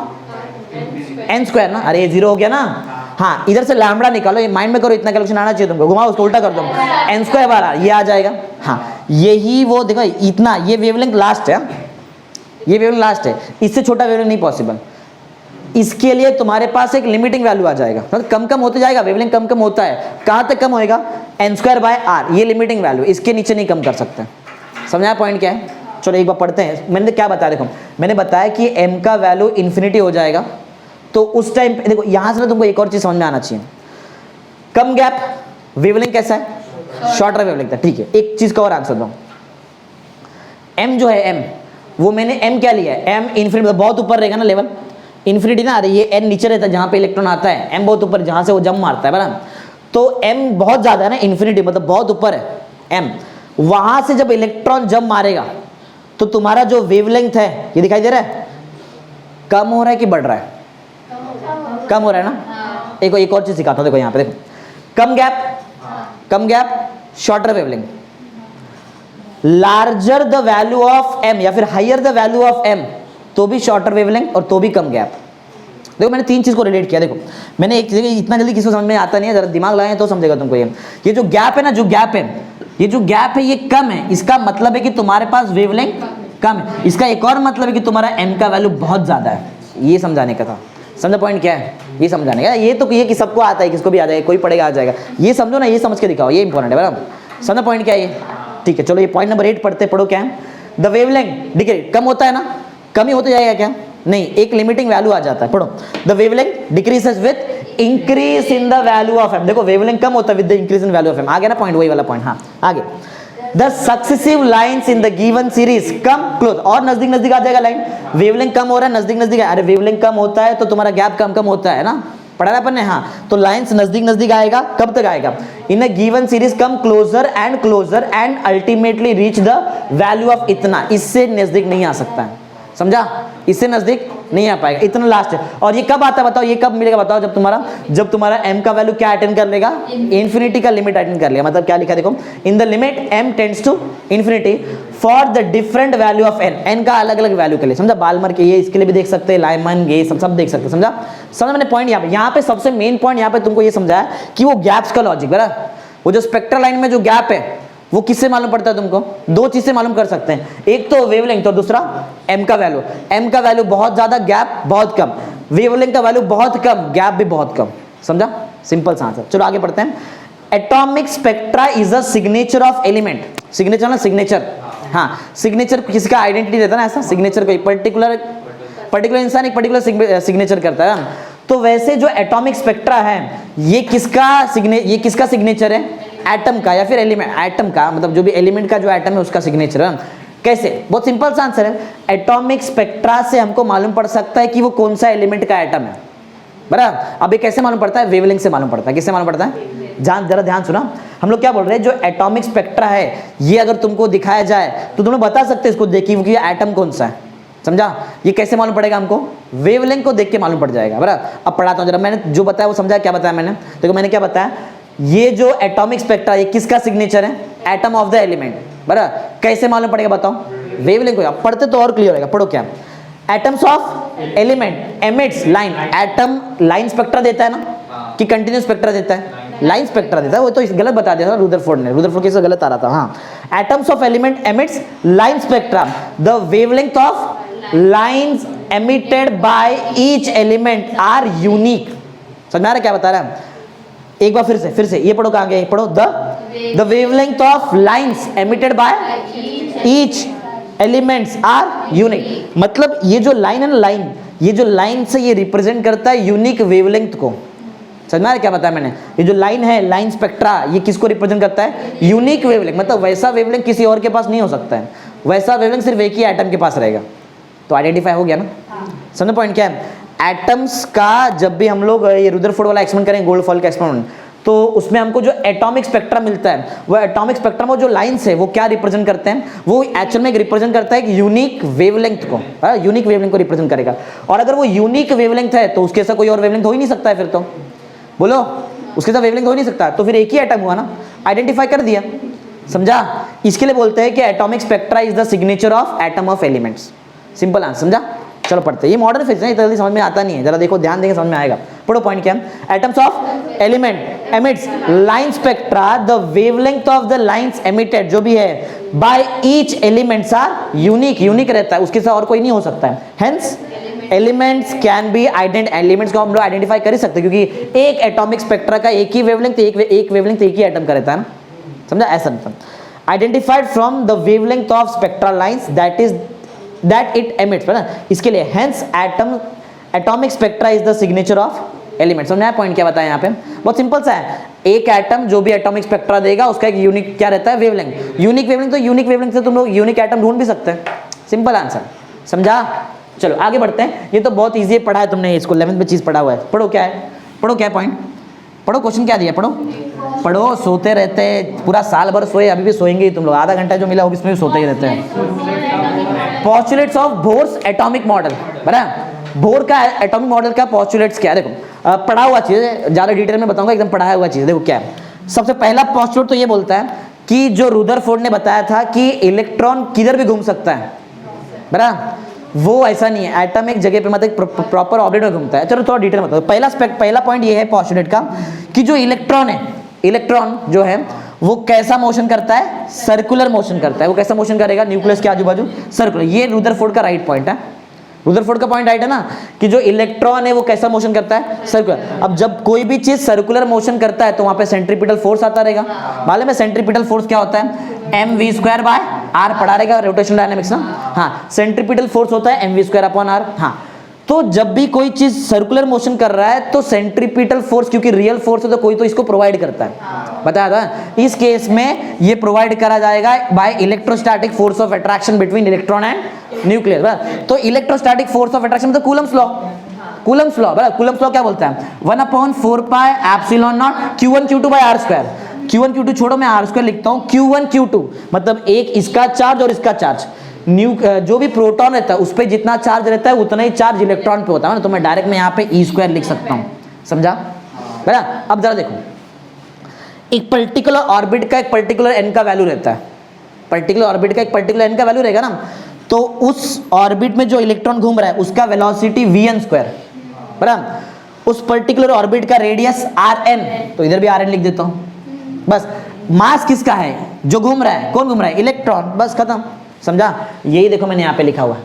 n square ना, अरे ये 0 हो गया ना। हाँ, इधर से लैम्बडा निकालो, ये माइंड में करो, इतना कैलकुलेशन आना चाहिए तुमको, घुमाओ उसको उल्टा कर दो, एन स्क्वायर बार ये आ जाएगा। हाँ, यही वो देखो इतना, ये वेवलेंथ लास्ट है, ये वेवलेंथ लास्ट है, इससे छोटा वेवलेंथ नहीं पॉसिबल। इसके लिए तुम्हारे पास एक लिमिटिंग वैल्यू आ जाएगा, मतलब कम कम होते जाएगा, वेवलेंथ कम कम होता है, कहाँ तक कम होएगा, एन स्क्वायर बाय आर, ये लिमिटिंग वैल्यू, इसके नीचे नहीं कम कर सकते। समझा पॉइंट क्या है? चलो एक बार पढ़ते हैं। मैंने क्या बताया, देखो मैंने बताया कि m का वैल्यू इन्फिनिटी हो जाएगा, तो उस टाइम पे देखो यहां से ना तुमको एक और चीज समझ में आना चाहिए, कम गैप वेवलेंथ कैसा है, शॉर्टर वेवलेंथ है, ठीक है। एक चीज का और आंसर दो, m जो है m, वो मैंने m क्या लिया है, m इन्फिनिटी, मतलब बहुत ऊपर रहेगा ना लेवल, इन्फिनिटी ना, अरे ये n नीचे रहता है जहां पे इलेक्ट्रॉन आता है, m बहुत ऊपर जहां से वो जंप मारता है बराबर, तो m बहुत ज्यादा है ना, इन्फिनिटी मतलब बहुत ऊपर है m, वहां से जब इलेक्ट्रॉन जंप मारेगा तो तुम्हारा जो वेवलेंथ है, ये दिखाई दे रहा है, कम हो रहा है कि बढ़ रहा है, कम हो रहा है ना। एक और चीज सिखाता हूं, देखो यहाँ पे देखो, कम gap shorter wavelength, larger the value of m या फिर higher the value of m तो भी शॉर्टर वेवलेंथ और तो भी कम गैप। देखो मैंने तीन चीज को रिलेट किया, देखो मैंने एक चीज, इतना जल्दी किसी को समझ में आता नहीं है, जरा दिमाग लगाएं तो समझेगा तुमको। ये जो गैप है ना, जो गैप है, ये जो गैप है ये कम है, इसका मतलब है कि तुम्हारे पास वेवलेंथ कम है। इसका एक और मतलब है कि तुम्हारा m का वैल्यू बहुत ज्यादा है, ये समझाने का था। समझा पॉइंट क्या है, ये समझाने का। ये तो ये कि सबको आता है, किसको भी आ जाएगा, कोई पढ़ेगा आ जाएगा, ये समझो ना, ये समझ के दिखाओ, ये इंपॉर्टेंट है बराबर। समझा पॉइंट क्या है ये, ठीक है। चलो ये पॉइंट नंबर 8 पढ़ते, पढ़ो क्या है, द वेवलेंथ डिक्रीज, कम होता है ना, कम ही होते जाएगा क्या, नहीं, एक लिमिटिंग वैल्यू आ जाता है, पढ़ो, the wavelength decreases with increase in the value of m, देखो वेवलेंथ कम होता है with the increase in value of m, आ गया ना पॉइंट, वही वाला पॉइंट। हाँ आगे, the successive lines in the given series come close, और नजदीक नजदीक आ जाएगा लाइन, वेवलेंथ कम हो रहा है, नजदीक नजदीक है, अरे वेवलेंथ कम होता है तो तुम्हारा गैप कम कम होता है ना, पढ़ा ना अपन ने। हाँ, तो लाइन्स नजदीक नजदीक आएगा, कब तक आएगा, in a given series come closer and ultimately reach the value of इतना, इससे नजदीक नहीं आ सकता है, समझा, इससे नजदीक नहीं आ पाएगा, इतना लास्ट है। और ये कब आता है बताओ, ये कब मिलेगा बताओ, जब तुम्हारा m का वैल्यू क्या अटेंड कर लेगा, इन्फिनिटी का लिमिट अटेंड कर लेगा। मतलब क्या लिखा देखो, in the limit m tends to infinity for the different value of n का अलग अलग वैल्यू के लिए, समझा, बालमर के ये इसके लिए भी देख सकते हैं, लाइमन ये सब देख सकते हैं, समझा मैंने पॉइंट। यहाँ पे सबसे मेन पॉइंट यहाँ पे तुमको ये समझाया कि वो गैप्स का लॉजिक, बराबर, वो जो स्पेक्ट्रल लाइन में जो गैप है वो किससे मालूम पड़ता है तुमको, दो चीज से मालूम कर सकते हैं, एक तो वेवलेंथ और दूसरा m का वैल्यू। m का वैल्यू बहुत ज्यादा, गैप बहुत कम, वेवलेंथ का वैल्यू बहुत कम, गैप भी बहुत कम, समझा, सिंपल सा आंसर। चलो आगे पढ़ते हैं। Atomic spectra is a signature of element, signature ना, सिग्नेचर, हाँ, सिग्नेचर किसका आइडेंटिटी रहता है ना, ऐसा सिग्नेचर कोई पर्टिकुलर इंसान एक पर्टिकुलर सिग्नेचर करता है। तो वैसे जो एटॉमिक स्पेक्ट्रा है ये किसका सिग्नेचर है, एटम का या फिर एलिमेंट, एटम का मतलब जो भी एलिमेंट का जो एटम है उसका सिग्नेचर है। कैसे, बहुत सिंपल सा आंसर है, एटॉमिक स्पेक्ट्रा से हमको मालूम पड़ सकता है कि वो कौन सा एलिमेंट का एटम है, बराबर। अब ये कैसे मालूम पड़ता है, वेवलेंथ से मालूम पड़ता है। किससे मालूम पड़ता है, जरा ध्यान सुना, हम लोग क्या बोल रहे हैं, जो एटॉमिक स्पेक्ट्रा है ये अगर तुमको दिखाया जाए तो तुम लोग बता सकते हो इसको देखिए कि एटम कौन सा है, समझा। ये कैसे मालूम पड़ेगा हमको, वेवलेंथ को देख के मालूम पड़ जाएगा, बराबर। अब पढ़ाता हूँ जरा, मैंने जो बताया वो समझा, क्या बताया मैंने, देखो मैंने क्या बताया, ये जो एटॉमिक स्पेक्ट्रा ये किसका सिग्नेचर है, एटम ऑफ द एलिमेंट, बराबर। कैसे मालूम पड़ेगा बताओ, वेवलेंथ को। अब पढ़ते तो और क्लियर होगा, पढ़ो क्या, atoms of element emits line, atom line spectra देता है ना कि कंटिन्यूस स्पेक्ट्रा देता है, लाइन स्पेक्ट्रा देता है, वो तो गलत बता दिया था रुदरफोर्ड ने, रुदरफोर्ड कैसे गलत आ रहा था। हाँ, atoms of element emits line spectra, the wavelength of lines emitted by each element are unique. समझ में आ रहा है क्या बता रहा है, एक बार फिर से ये पढ़ो, कहाँ गए, पढ़ो, the wavelength of lines emitted by each elements are unique. मतलब ये जो लाइन है ना, लाइन, ये जो लाइन से ये रिप्रेजेंट करता है यूनिक वेवलेंथ को। समझ में आ रहा है क्या बताया मैंने, ये जो लाइन है, लाइन स्पेक्ट्रा, ये किसको रिप्रेजेंट करता है, यूनिक वेवलेंथ, मतलब वैसा वेवलेंथ किसी और के पास नहीं हो सकता है, वैसा वेवलेंथ सिर्फ एक ही एटम के पास रहेगा। तो आइडेंटिफाई हो गया ना, समझो पॉइंट क्या है। एटम्स का जब भी हम लोग ये रुदरफोर्ड वाला एक्सपेरिमेंट करें, गोल्डफॉल का एक्सपेरिमेंट, तो उसमें हमको जो एटॉमिक स्पेक्ट्रा मिलता है, वो एटॉमिक स्पेक्ट्रा में जो लाइंस है वो क्या रिप्रेजेंट करते हैं, वो एक्चुअल में रिप्रेजेंट करता है एक यूनिक वेवलेंथ को, यूनिक वेवलेंथ को रिप्रेजेंट करेगा। और अगर वो यूनिक वेवलेंथ है तो उसके साथ कोई और वेवलेंथ हो ही नहीं सकता है, फिर तो बोलो उसके साथ वेवलेंथ हो ही नहीं सकता, तो फिर एक ही एटम हुआ ना, आइडेंटिफाई कर दिया, समझा। इसके लिए बोलते हैं कि atomic spectra is the signature of atom of elements, simple answer, समझा। चलो पढ़ते हैं, ये मॉडर्न फिजिक्स है, इतना जल्दी समझ में आता नहीं है, जरा देखो ध्यान देंगे समझ में आएगा। पढ़ो पॉइंट क्या है, atoms of element emits line spectra, the wavelength of the lines emitted जो भी है by each elements are unique, unique रहता है, उसके साथ और कोई नहीं हो सकता है। Hence elements can be elements को हम लोग आइडेंटिफाई कर ही सकते हैं, क्योंकि एक एटॉमिक स्पेक्ट्रा का एक ही वेवलेंथ, एक वेवलेंथ एक ही एटम का रहता है ना, समझा, ऐसा मतलब identified from the wavelength of spectral lines that it emits, है ना, इसके लिए hence atomic spectra is the signature of element. समझा पॉइंट क्या बताया यहाँ पे, बहुत सिंपल सा है, एक एटम जो भी एटॉमिक स्पेक्ट्रा देगा उसका एक यूनिक क्या रहता है, वेवलेंथ, यूनिक वेवलेंथ, तो यूनिक वेवलेंथ से तुम लोग यूनिक एटम ढूंढ भी सकते हैं, सिंपल आंसर, समझा। चलो आगे बढ़ते हैं, ये तो बहुत ईजी पढ़ा है तुमने, इसको 11th में चीज पढ़ा हुआ है। पढ़ो क्या है, पढ़ो क्या है पॉइंट, पढ़ो क्वेश्चन क्या दिया, पढ़ो पढ़ो। सोते रहते हैं पूरा साल भर, सोए अभी भी सोएंगे ही तुम लोग, आधा घंटा जो मिला वो इसमें भी सोते ही रहते हैं। Postulates of Bohr's atomic model, बराबर, बोर का एटॉमिक मॉडल का पॉस्टुलेट्स क्या है, देखो पढ़ा हुआ चीज है, ज्यादा डिटेल में बताऊंगा, एकदम पढ़ाया हुआ चीज। देखो क्या है, सबसे पहला पॉस्टुलेट तो ये बोलता है कि जो रुदरफोर्ड ने बताया था कि इलेक्ट्रॉन किधर भी घूम सकता है, बराबर, वो ऐसा नहीं है, एटम एक जगह पे मतलब प्रॉपर ऑर्बिट में घूमता है। चलो थोड़ा डिटेल बताओ। पहला पॉइंट ये है पॉस्टुलेट का कि जो इलेक्ट्रॉन है, इलेक्ट्रॉन जो है वो कैसा मोशन करता है, सर्कुलर मोशन करता है। वो कैसा मोशन करेगा, न्यूक्लियस के आजू बाजू सर्कुलर। ये रुदरफोर्ड का राइट पॉइंट है, रुदरफोर्ड का पॉइंट राइट है ना, कि जो इलेक्ट्रॉन है वो कैसा मोशन करता है, सर्कुलर। अब जब कोई भी चीज सर्कुलर मोशन करता है तो वहां पे सेंट्रीपिटल फोर्स आता रहेगा, मालूम है सेंट्रीपिटल फोर्स क्या होता है, mv² बाय आर, पढ़ा रहेगा रोटेशनल डायनामिक्स ना, हाँ, सेंट्रीपिटल फोर्स होता है mv² अपॉन आर। हाँ, तो जब भी कोई चीज सर्कुलर मोशन कर रहा है तो सेंट्रीपिटल फोर्स, क्योंकि रियल फोर्स है तो कोई तो इसको प्रोवाइड करता है, बताया था। इस केस में ये प्रोवाइड करा जाएगा by electrostatic force of attraction between electron and nucleus. तो इलेक्ट्रोस्टैटिक फोर्स ऑफ अट्रैक्शन मतलब कूलम्स लॉ, कूलम्स लॉ, बराबर, कूलम्स लॉ क्या बोलता है, 1/4 pi epsilon not Q1 Q2 bye r²। Q1 Q2 छोड़ो, मैं r² लिखता हूं, Q1 Q2 मतलब एक इसका चार्ज और इसका चार्ज, जो भी प्रोटॉन रहता है उस पे जितना चार्ज रहता है उतना ही चार्ज इलेक्ट्रॉन पे होता है ना, तो मैं डायरेक्ट में यहाँ पे E² लिख सकता हूँ, समझा, बराबर। अब जरा देखो, एक पर्टिकुलर ऑर्बिट का एक पर्टिकुलर n का वैल्यू रहता है, पर्टिकुलर ऑर्बिट का एक पर्टिकुलर n का वैल्यू रहेगा ना, तो उस ऑर्बिट में जो इलेक्ट्रॉन घूम रहा है उसका वेलोसिटी v(n²), बराबर। उस पर्टिकुलर ऑर्बिट का रेडियस rn, तो इधर भी rn लिख देता हूँ, बस। मास किसका है, जो घूम रहा है, कौन घूम रहा है, इलेक्ट्रॉन, बस खत्म, समझा। यही देखो मैंने यहाँ पे लिखा हुआ है,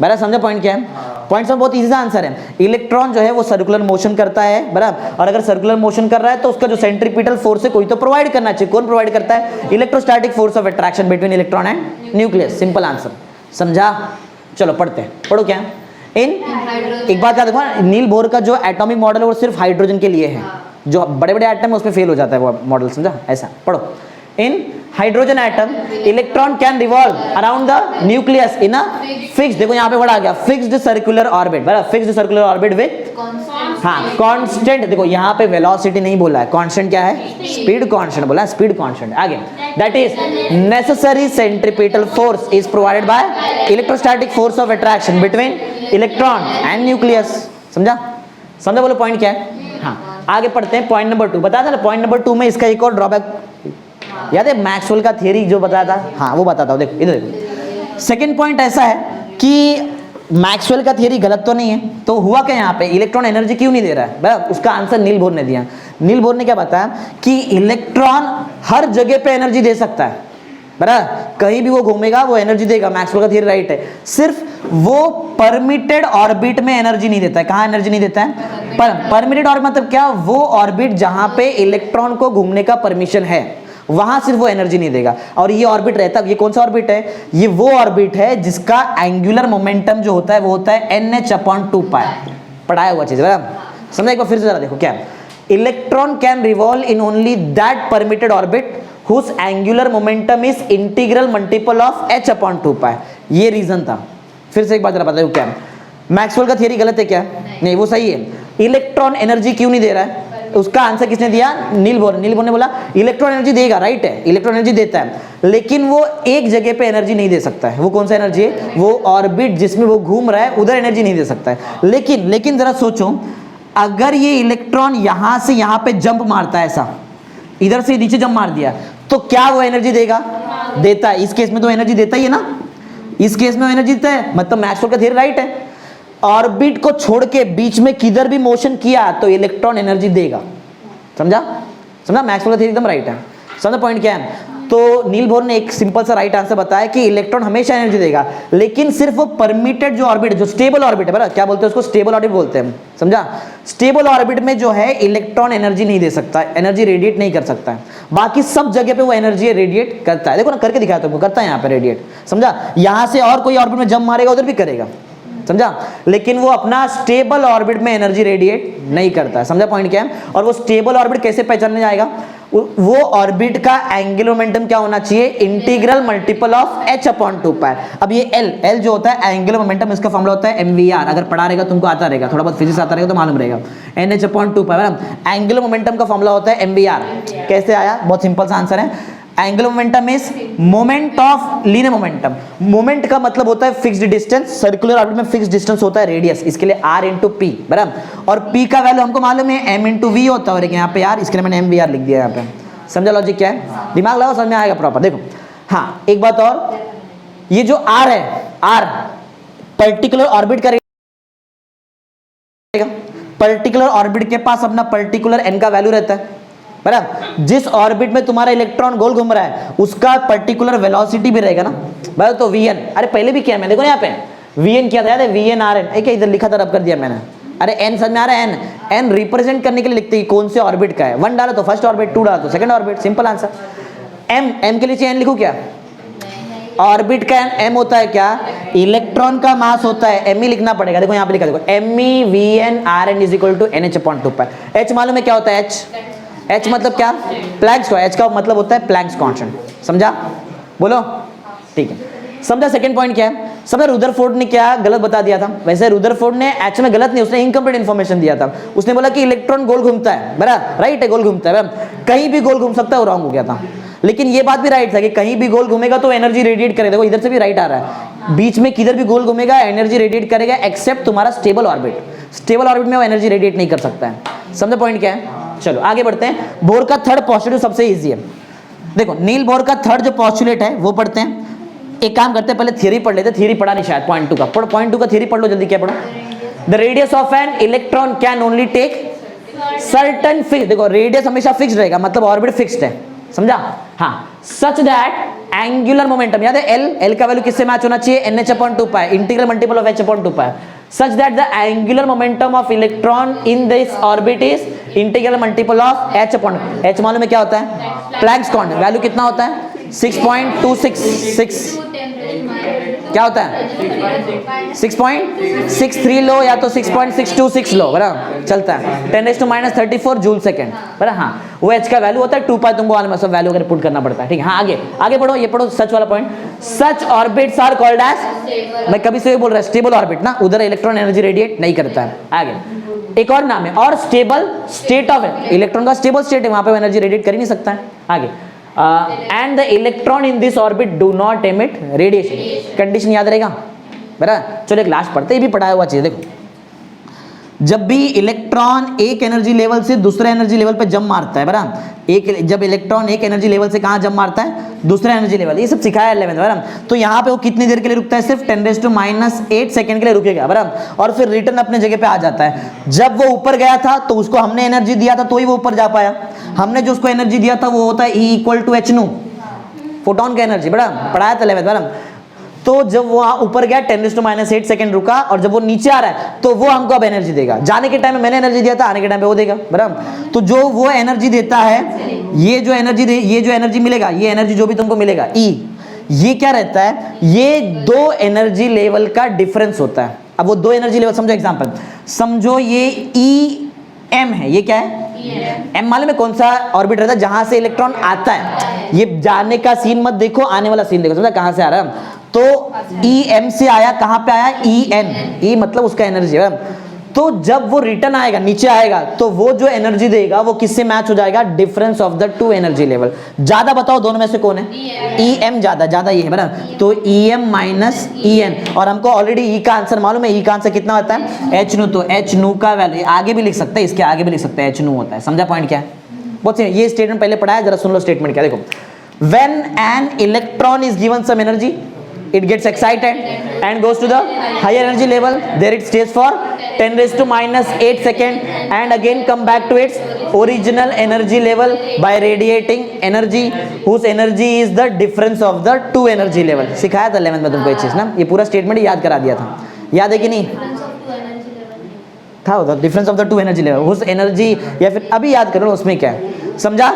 बराबर, समझा पॉइंट क्या है, पॉइंट सब बहुत इजी सा आंसर है। इलेक्ट्रॉन जो है वो सर्कुलर मोशन करता है, बराबर, और अगर सर्कुलर मोशन कर रहा है तो उसका जो सेंट्रीपिटल फोर्स है कोई तो प्रोवाइड करना चाहिए, कौन प्रोवाइड करता है, electrostatic force of attraction between electron and nucleus, simple answer, समझा। चलो पढ़ते हैं, पढ़ो क्या एक बात याद रखो, नील बोर का जो एटॉमिक मॉडल है वो सिर्फ हाइड्रोजन के लिए है, जो बड़े बड़े एटम है उसमें फेल हो जाता है वो मॉडल, समझा, ऐसा पढ़ो। In hydrogen atom electron can revolve around the nucleus in a fixed, देखो यहाँ पे बड़ा आ गया, फिक्स्ड सर्कुलर ऑर्बिट, बराबर, फिक्स्ड सर्कुलर ऑर्बिट विद हाँ कांस्टेंट, देखो यहाँ पे वेलोसिटी नहीं बोला है, कांस्टेंट क्या है, स्पीड कांस्टेंट बोला है, स्पीड कांस्टेंट। आगे, that is necessary centripetal force is provided by electrostatic force of attraction between electron and nucleus, समझा, समझा, बोलो पॉइंट क्या है। हाँ, आगे पढ़ते हैं, पॉइंट नंबर 2 बताया था ना, पॉइंट नंबर 2 में इसका एक और ड्रॉबैक याद है, मैक्सवेल का थियरी जो बताया था, हाँ वो बताता हूँ, देखो इधर देखो। सेकंड पॉइंट ऐसा है कि मैक्सवेल का थियरी गलत तो नहीं है, तो हुआ क्या यहाँ पे, इलेक्ट्रॉन एनर्जी क्यों नहीं दे रहा है, बराबर, उसका आंसर नील बोर ने दिया। नील बोर ने क्या बताया कि इलेक्ट्रॉन हर जगह पे एनर्जी दे सकता है, बराबर, कहीं भी वो घूमेगा वो एनर्जी देगा, मैक्सवेल का थियरी राइट है, सिर्फ वो परमिटेड ऑर्बिट में एनर्जी नहीं देता है। कहाँ एनर्जी नहीं देता है, परमिटेड ऑर्बिट मतलब क्या, वो ऑर्बिट जहां पे इलेक्ट्रॉन को घूमने का परमिशन है वहां सिर्फ वो एनर्जी नहीं देगा। और ये ऑर्बिट रहता है, ये कौन सा ऑर्बिट है, ये वो ऑर्बिट है जिसका एंगुलर मोमेंटम जो होता है वो होता है NH/2 पाई, पढ़ाया हुआ चीज, समझा। एक बार फिर से जरा देखो क्या, electron can revolve in only that permitted orbit whose angular momentum is integral multiple of H/2 pi, ये रीजन था। फिर से एक बात जरा बताओ, क्या मैक्सवेल का थियरी गलत है क्या, नहीं वो सही है। इलेक्ट्रॉन एनर्जी क्यों नहीं दे रहा है, उसका आंसर किसने दिया, नील बोर। नील बोर ने बोला इलेक्ट्रॉन एनर्जी देगा, राइट है, इलेक्ट्रॉन एनर्जी देता है, लेकिन वो एक जगह पे एनर्जी नहीं दे सकता है। वो कौन सा एनर्जी है, वो ऑर्बिट जिसमें वो घूम रहा है उधर एनर्जी नहीं दे सकता है। लेकिन जरा सोचो, अगर ये इलेक्ट्रॉन यहां से यहां पे जंप मारता है, ऐसा इधर से नीचे जंप मार दिया, तो क्या वो एनर्जी देगा, देता है। इस केस में तो एनर्जी देता ही है ना, इस केस में एनर्जी देता है, मतलब मैक्सवेल का थ्योरी राइट है। ऑर्बिट को छोड़ के बीच में किधर भी मोशन किया तो इलेक्ट्रॉन एनर्जी देगा। समझा? समझा? मैक्सवेल का थ्योरी एकदम राइट है। समझा पॉइंट क्या है? तो नील बोर ने एक सिंपल सा राइट आंसर बताया कि इलेक्ट्रॉन हमेशा एनर्जी देगा, लेकिन सिर्फ वो परमिटेड जो ऑर्बिट, जो स्टेबल ऑर्बिट है, बराबर, क्या बोलते हैं उसको? स्टेबल ऑर्बिट बोलते हैं। समझा? स्टेबल ऑर्बिट में जो है इलेक्ट्रॉन एनर्जी नहीं दे सकता, एनर्जी रेडिएट नहीं कर सकता है। बाकी सब जगह पे वो एनर्जी रेडिएट करता है। देखो ना, करके दिखाया तुमको, करता है यहाँ पे रेडिएट। समझा? यहां से और कोई ऑर्बिट में जंप मारेगा उधर भी करेगा। समझा? लेकिन वो अपना स्टेबल ऑर्बिट में एनर्जी रेडिएट नहीं करता है। समझा पॉइंट क्या है? और वो स्टेबल ऑर्बिट कैसे पहचानने जाएगा? वो ऑर्बिट का एंगुलर मोमेंटम क्या होना चाहिए? Integral multiple of h/2π। अब ये L जो होता है एंगुलर मोमेंटम, इसका फॉर्मूला होता है mvr। अगर पढ़ा रहेगा तुमको आता रहेगा, थोड़ा बहुत फिजिक्स आता रहेगा तो मालूम रहेगा। nh/2π एंगुलर मोमेंटम का फॉर्मूला होता है mvr। कैसे आया? बहुत सिंपल सा आंसर है। Angular momentum is moment of linear momentum. Moment का मतलब होता है फिक्स्ड डिस्टेंस, सर्कुलर ऑर्बिट में फिक्स्ड डिस्टेंस होता है रेडियस, इसके लिए r × p, बराबर। और p का वैल्यू हमको मालूम है m × v होता है, और यहाँ पे r, इसके लिए मैंने mvr लिख दिया यहाँ पे। समझा लॉजिक क्या है? दिमाग लगाओ, समझ में आएगा प्रॉपर। देखो हाँ, एक बात और, ये जो r है, r पर्टिकुलर ऑर्बिट का, पर्टिकुलर ऑर्बिट के पास अपना पर्टिकुलर n का वैल्यू रहता है, बराबर। जिस ऑर्बिट में तुम्हारा इलेक्ट्रॉन गोल घूम रहा है उसका पर्टिकुलर वेलोसिटी भी रहेगा ना, बराबर। तो vn, अरे पहले भी किया मैंने, देखो यहाँ पे vn किया था, याद है? vn rn, एक इधर लिखा था, रब कर दिया मैंने। अरे n समझ में आ रहा है? n रिप्रेजेंट करने के लिए लिखते हैं कौन से ऑर्बिट का है। 1 डाला तो फर्स्ट ऑर्बिट, 2 डाला तो second orbit, simple answer. m के लिए n लिखूं क्या? ऑर्बिट का m होता है क्या? इलेक्ट्रॉन का मास होता है, m ही लिखना पड़ेगा। देखो यहाँ पे लिखा, देखो me vn rn = nh/2π। h मालूम है क्या होता है? h मतलब क्या? प्लैंक्स का। h का मतलब होता है प्लैंक्स कांस्टेंट। समझा? बोलो, ठीक है। समझा? सेकंड पॉइंट क्या है? समझा? रुदरफोर्ड ने क्या गलत बता दिया था? वैसे रुदरफोर्ड ने एक्चुअली में गलत नहीं, उसने इनकम्प्लीट इन्फॉर्मेशन दिया था। उसने बोला कि इलेक्ट्रॉन गोल घूमता है, बराबर, राइट है, गोल घूमता है, बराबर। कहीं भी गोल घूम सकता है, वो रॉन्ग हो गया था। लेकिन ये बात भी राइट था कि कहीं भी गोल घूमेगा तो एनर्जी रेडिएट करेगा। देखो इधर से भी राइट आ रहा है, बीच में किधर भी गोल घूमेगा एनर्जी रेडिएट करेगा, एक्सेप्ट तुम्हारा स्टेबल ऑर्बिट। स्टेबल ऑर्बिट में वो एनर्जी रेडिएट नहीं कर सकता है। समझो पॉइंट क्या है? चलो आगे बढ़ते हैं। बोर का थर्ड पोस्टुलेट सबसे इजी है। देखो नील बोर का थर्ड जो पोस्टुलेट है वो पढ़ते हैं। एक काम करते हैं, पहले थ्योरी पढ़ लेते हैं। थ्योरी पढ़ा नहीं शायद, पॉइंट 2 का पढ़ो। पॉइंट 2 का थ्योरी पढ़ लो जल्दी। क्या पढ़ो? The radius of an electron can only take certain fix. देखो रेडियस हमेशा फिक्स्ड रहेगा, मतलब ऑर्बिट फिक्स्ड है। समझा? हाँ। सच दैट एंगुलर मोमेंटम, याद है L का वैल्यू किससे मैच होना चाहिए? nh/2π, integral multiple of h/2π। such that the angular momentum of electron in this orbit is integral multiple of h मालूम है क्या होता है? Planck's constant. वैल्यू कितना होता है? 6.266। क्या होता है? 6.63 लो या तो 6.626 लो, बराबर, चलता है। 10⁻³ जूल सेकेंड, बराबर। हाँ, वो h का वैल्यू होता है 2π, तुमको वाले में सब वैल्यू अगर पुट करना पड़ता है, ठीक है। हाँ आगे पढ़ो, ये पढ़ो सच वाला point. Such orbits are called as, मैं कभी से बोल रहा है स्टेबल ऑर्बिट ना, उधर इलेक्ट्रॉन एनर्जी रेडिएट नहीं करता है। आगे एक और नाम है, और स्टेबल स्टेट ऑफ इलेक्ट्रॉन का स्टेबल स्टेट है, वहां पे एनर्जी रेडिएट कर ही नहीं सकता है। आगे and the electron in this orbit do not emit radiation. Condition याद रहेगा, बराबर। चलो एक लास्ट पढ़ते, ये भी पढ़ाया हुआ चीज। देखो जब भी इलेक्ट्रॉन एक एनर्जी लेवल से दूसरे एनर्जी लेवल पे जंप मारता है, बराबर, जब इलेक्ट्रॉन एक एनर्जी लेवल से कहां जंप मारता है? दूसरे एनर्जी लेवल। ये सब सिखाया 11th, बराबर। तो यहाँ पे वो कितनी देर के लिए रुकता है? सिर्फ 10⁻8 सेकंड के लिए रुकेगा, बराबर, और फिर रिटर्न अपने जगह पे आ जाता है। जब वो ऊपर गया था तो उसको हमने एनर्जी दिया था तो ही वो ऊपर जा पाया। हमने जो उसको एनर्जी दिया था वो होता है E = h², फोटोन का एनर्जी, बराबर, पढ़ाया था 11th, बराबर। तो जब वो ऊपर गया 10⁻8 सेकंड रुका, और जब वो नीचे आ रहा है तो वो हमको अब एनर्जी देगा। जाने के टाइम में मैंने एनर्जी दिया था, आने के टाइम पे वो देगा, बराबर। तो जो वो एनर्जी देता है, ये जो एनर्जी मिलेगा, ये एनर्जी जो भी तुमको मिलेगा E, ये क्या रहता है? ये दो एनर्जी लेवल का डिफरेंस होता है। अब वो दो एनर्जी लेवल समझो, एग्जांपल समझो, ये EM है, ये क्या है? M मालूम है कौन सा ऑर्बिट रहता है जहां से इलेक्ट्रॉन आता है? ये जाने का सीन मत देखो, आने वाला सीन देखो। समझा कहां से आ रहा है? तो EM से आया, कहां पे आया? EN, E मतलब उसका एनर्जी है। तो जब वो रिटर्न आएगा, नीचे आएगा, तो वो जो एनर्जी देगा वो किससे मैच हो जाएगा? Difference of the two energy level. ज्यादा बताओ दोनों में से कौन है? EM ज्यादा ये है, बराबर। तो EM - EN, और हमको ऑलरेडी E का आंसर मालूम है। E का आंसर कितना होता है? h²। तो h² का वैल्यू आगे भी लिख सकते हैं, इसके आगे भी लिख सकते हैं, h² होता है। समझा पॉइंट क्या है? बहुत सही। ये स्टेटमेंट पहले पढ़ा है, जरा सुन लो स्टेटमेंट क्या। देखो, when an electron is given some energy, it gets excited and goes to the higher energy level. There it stays for 10 raised to minus 8 second and again come back to its original energy level by radiating energy whose energy is the difference of the two energy level. सिखाया था 11th में तुमको ये चीज ना, ये पूरा statement याद करा दिया था, याद है कि नहीं? था होता difference of the two energy level उस एनर्जी, या फिर अभी याद करो उसमें क्या है, समझा?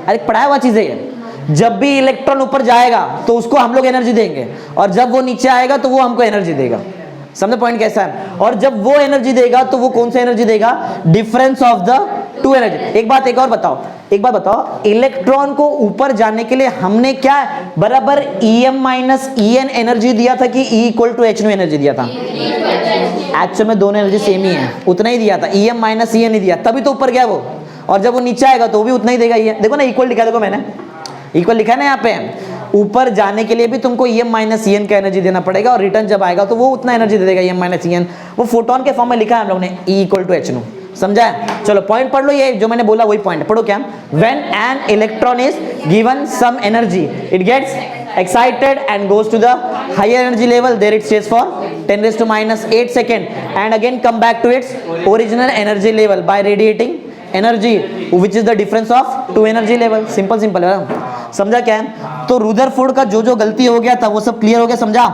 अरे पढ़ाया हुआ चीज है ये। जब भी इलेक्ट्रॉन ऊपर जाएगा तो उसको हम लोग एनर्जी देंगे और जब वो नीचे आएगा तो वो हमको एनर्जी देगा। समझे पॉइंट कैसा है? और जब वो एनर्जी देगा तो वो कौन सा एनर्जी देगा? Difference of the two energy. एक बात बताओ, इलेक्ट्रॉन को ऊपर जाने के लिए हमने क्या बराबर Em माइनस En एनर्जी दिया था कि E equal to H energy दिया था? एक्चुअल में दोनों एनर्जी सेम ही है, उतना ही दिया था, Em माइनस En ही दिया, तभी तो ऊपर गया वो, और जब वो नीचे आएगा तो वो भी उतना ही देगा। ये देखो ना, इक्वल लिखा, देखो मैंने इक्वल लिखा है ना यहाँ पे। ऊपर जाने के लिए भी तुमको Em माइनस En का एनर्जी देना पड़ेगा और रिटर्न जब आएगा तो वो उतना एनर्जी दे देगा Em माइनस En। वो फोटोन के फॉर्म में लिखा है हम लोग ने, E इक्वल टू H। समझा है? चलो पॉइंट पढ़ लो, ये जो मैंने बोला वही पॉइंट पढ़ो। क्या? When an electron is given some energy it gets excited and goes to the higher energy level. There it stays for 10 raised to minus 8 second and again come back to its original energy level by radiating energy which is the difference of two energy level. Simple है, समझा क्या है? तो Rutherford का जो गलती हो गया था वो सब क्लियर हो गया, समझा?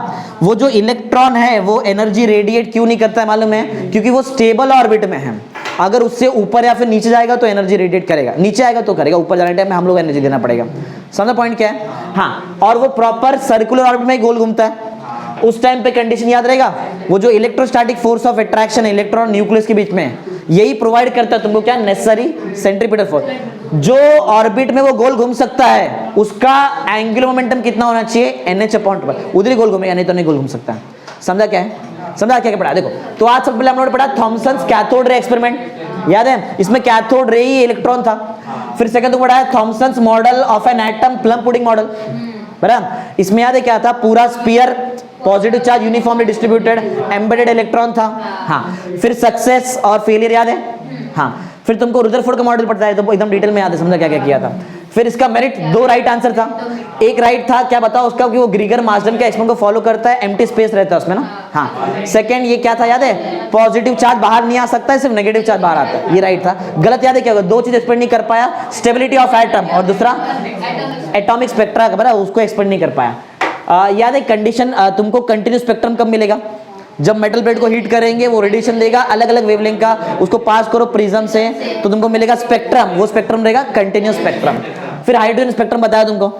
वो जो इलेक्ट्रॉन है वो एनर्जी रेडिएट क्यों नहीं करता है मालूम है? क्योंकि वो स्टेबल ऑर्बिट में है। अगर उससे ऊपर या फिर नीचे जाएगा तो एनर्जी रेडिएट करेगा, नीचे आएगा तो करेगा, ऊपर जाने टाइम में हम लोग एनर्जी देना पड़ेगा। समझा पॉइंट क्या है? हाँ, और वो प्रॉपर सर्कुलर ऑर्बिट में गोल घूमता है। उस टाइम पे कंडीशन याद रहेगा, वो जो electrostatic force of attraction electron nucleus के बीच में, यही प्रोवाइड करता है तुमको क्या? Necessary centripetal force. जो ऑर्बिट में वो गोल घूम सकता है उसका एंगुलर मोमेंटम कितना होना चाहिए? NH/2। उधर ही गोल घूमेगा, नहीं तो नहीं गोल घूम सकता। समझा क्या है? समझा क्या पढ़ा? देखो तो आज सबसे पहले हम लोगों ने पढ़ा थॉमसन्स कैथोड रे एक्सपेरिमेंट, याद है? इसमें कैथोड रे ही इलेक्ट्रॉन था। फिर सेकंड तो पढ़ा है Thomson's model of an atom, plum pudding model, बराबर? इसमें याद है क्या था? पूरा sphere, positive charge uniformly distributed, embedded electron था। हाँ, फिर सक्सेस और फेलियर याद है? हाँ, फिर तुमको रुदरफोर्ड का मॉडल पढ़ता है तो एकदम डिटेल में याद है, समझा क्या क्या किया था। फिर इसका मेरिट 2 राइट आंसर था, एक राइट था क्या बताओ उसका? कि वो ग्रीगर मार्शल के एक्सपेरिमेंट को फॉलो करता है, एम्प्टी स्पेस रहता है उसमें ना। हाँ, सेकंड ये क्या था याद है? पॉजिटिव चार्ज बाहर नहीं आ सकता है, सिर्फ नेगेटिव चार्ज बाहर आता है, ये राइट था। गलत याद है क्या? 2 चीज एक्सप्लेन नहीं कर पाया, स्टेबिलिटी ऑफ एटम और दूसरा एटॉमिक स्पेक्ट्रा, बराबर? उसको एक्सप्लेन नहीं कर पाया। याद है कंडीशन तुमको कंटिन्यूस स्पेक्ट्रम कब मिलेगा? जब मेटल प्लेट को हीट करेंगे वो रेडिएशन देगा अलग अलग वेवलेंथ का, उसको पास करो प्रिज्म से तो तुमको मिलेगा स्पेक्ट्रम, वो स्पेक्ट्रम रहेगा कंटिन्यूस स्पेक्ट्रम। फिर हाइड्रोजन स्पेक्ट्रम बताया तुमको।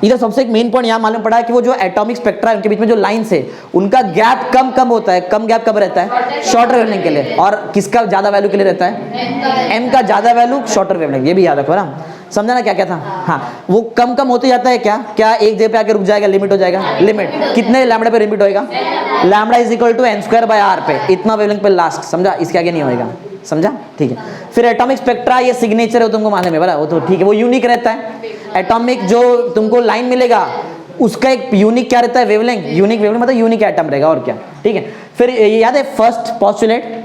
इधर सबसे एक मेन पॉइंट यहाँ मालूम पड़ा है कि वो जो एटॉमिक स्पेक्ट्रा है उनके बीच में जो लाइंस है उनका गैप कम होता है। कम गैप कब रहता है? शॉर्टर वेवलेंथ के लिए। और किसका ज्यादा वैल्यू के लिए रहता है? M का ज्यादा वैल्यू शॉर्टर वेवलेंथ, ये भी याद रखो ना। समझा ना क्या क्या था? हाँ, वो कम होते जाता है क्या एक जगह पे आके रुक जाएगा, लिमिट हो जाएगा। लिमिट कितने लैम्बडा पे लिमिट होएगा? Lambda is equal to n²/r पे, इतना वेवलेंथ पे लास्ट, समझा? इसके आगे नहीं होएगा, समझा? ठीक है। फिर एटॉमिक स्पेक्ट्रा ये सिग्नेचर है तुमको मालूम है, बराबर? वो तो ठीक है, वो यूनिक रहता है। एटॉमिक जो तुमको लाइन मिलेगा उसका एक यूनिक क्या रहता है? वेवलेंथ। यूनिक वेवलेंथ मतलब यूनिक एटम रहेगा, और क्या? ठीक है। फिर ये याद है फर्स्ट पोस्टुलेट,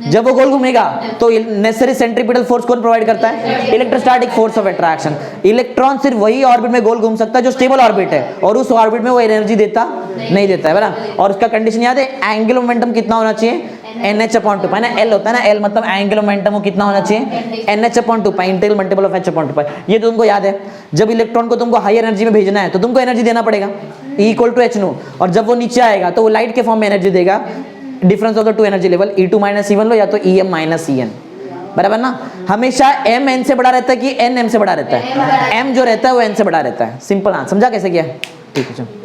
जब वो गोल घूमेगा तो नेसेसरी सेंट्रीपिटल फोर्स कौन प्रोवाइड करता है? Electrostatic force of attraction. Electron सिर्फ वही ऑर्बिट में गोल घूम सकता है जो स्टेबल ऑर्बिट है, और उस ऑर्बिट में वो एनर्जी देता नहीं देता है, बराबर? और उसका कंडीशन याद है? एंगुलर मोमेंटम कितना होना चाहिए? NH/2 ना, L होता है ना, L मतलब एंगुलर मोमेंटम, वो कितना होना चाहिए? NH/2, integral multiple of H/2। ये तो तुमको याद है। जब इलेक्ट्रॉन को तुमको हाई एनर्जी में भेजना है तो तुमको एनर्जी देना पड़ेगा, E इक्वल टू H, और जब वो नीचे आएगा तो वो लाइट के फॉर्म में एनर्जी देगा, difference of the two energy level, E2 minus E1 लो या तो Em माइनस En, बराबर ना? हमेशा M N से बड़ा रहता है कि N M से बड़ा रहता है? M जो रहता है वो N से बड़ा रहता है। सिंपल, हाँ, समझा कैसे किया? ठीक है, चलो।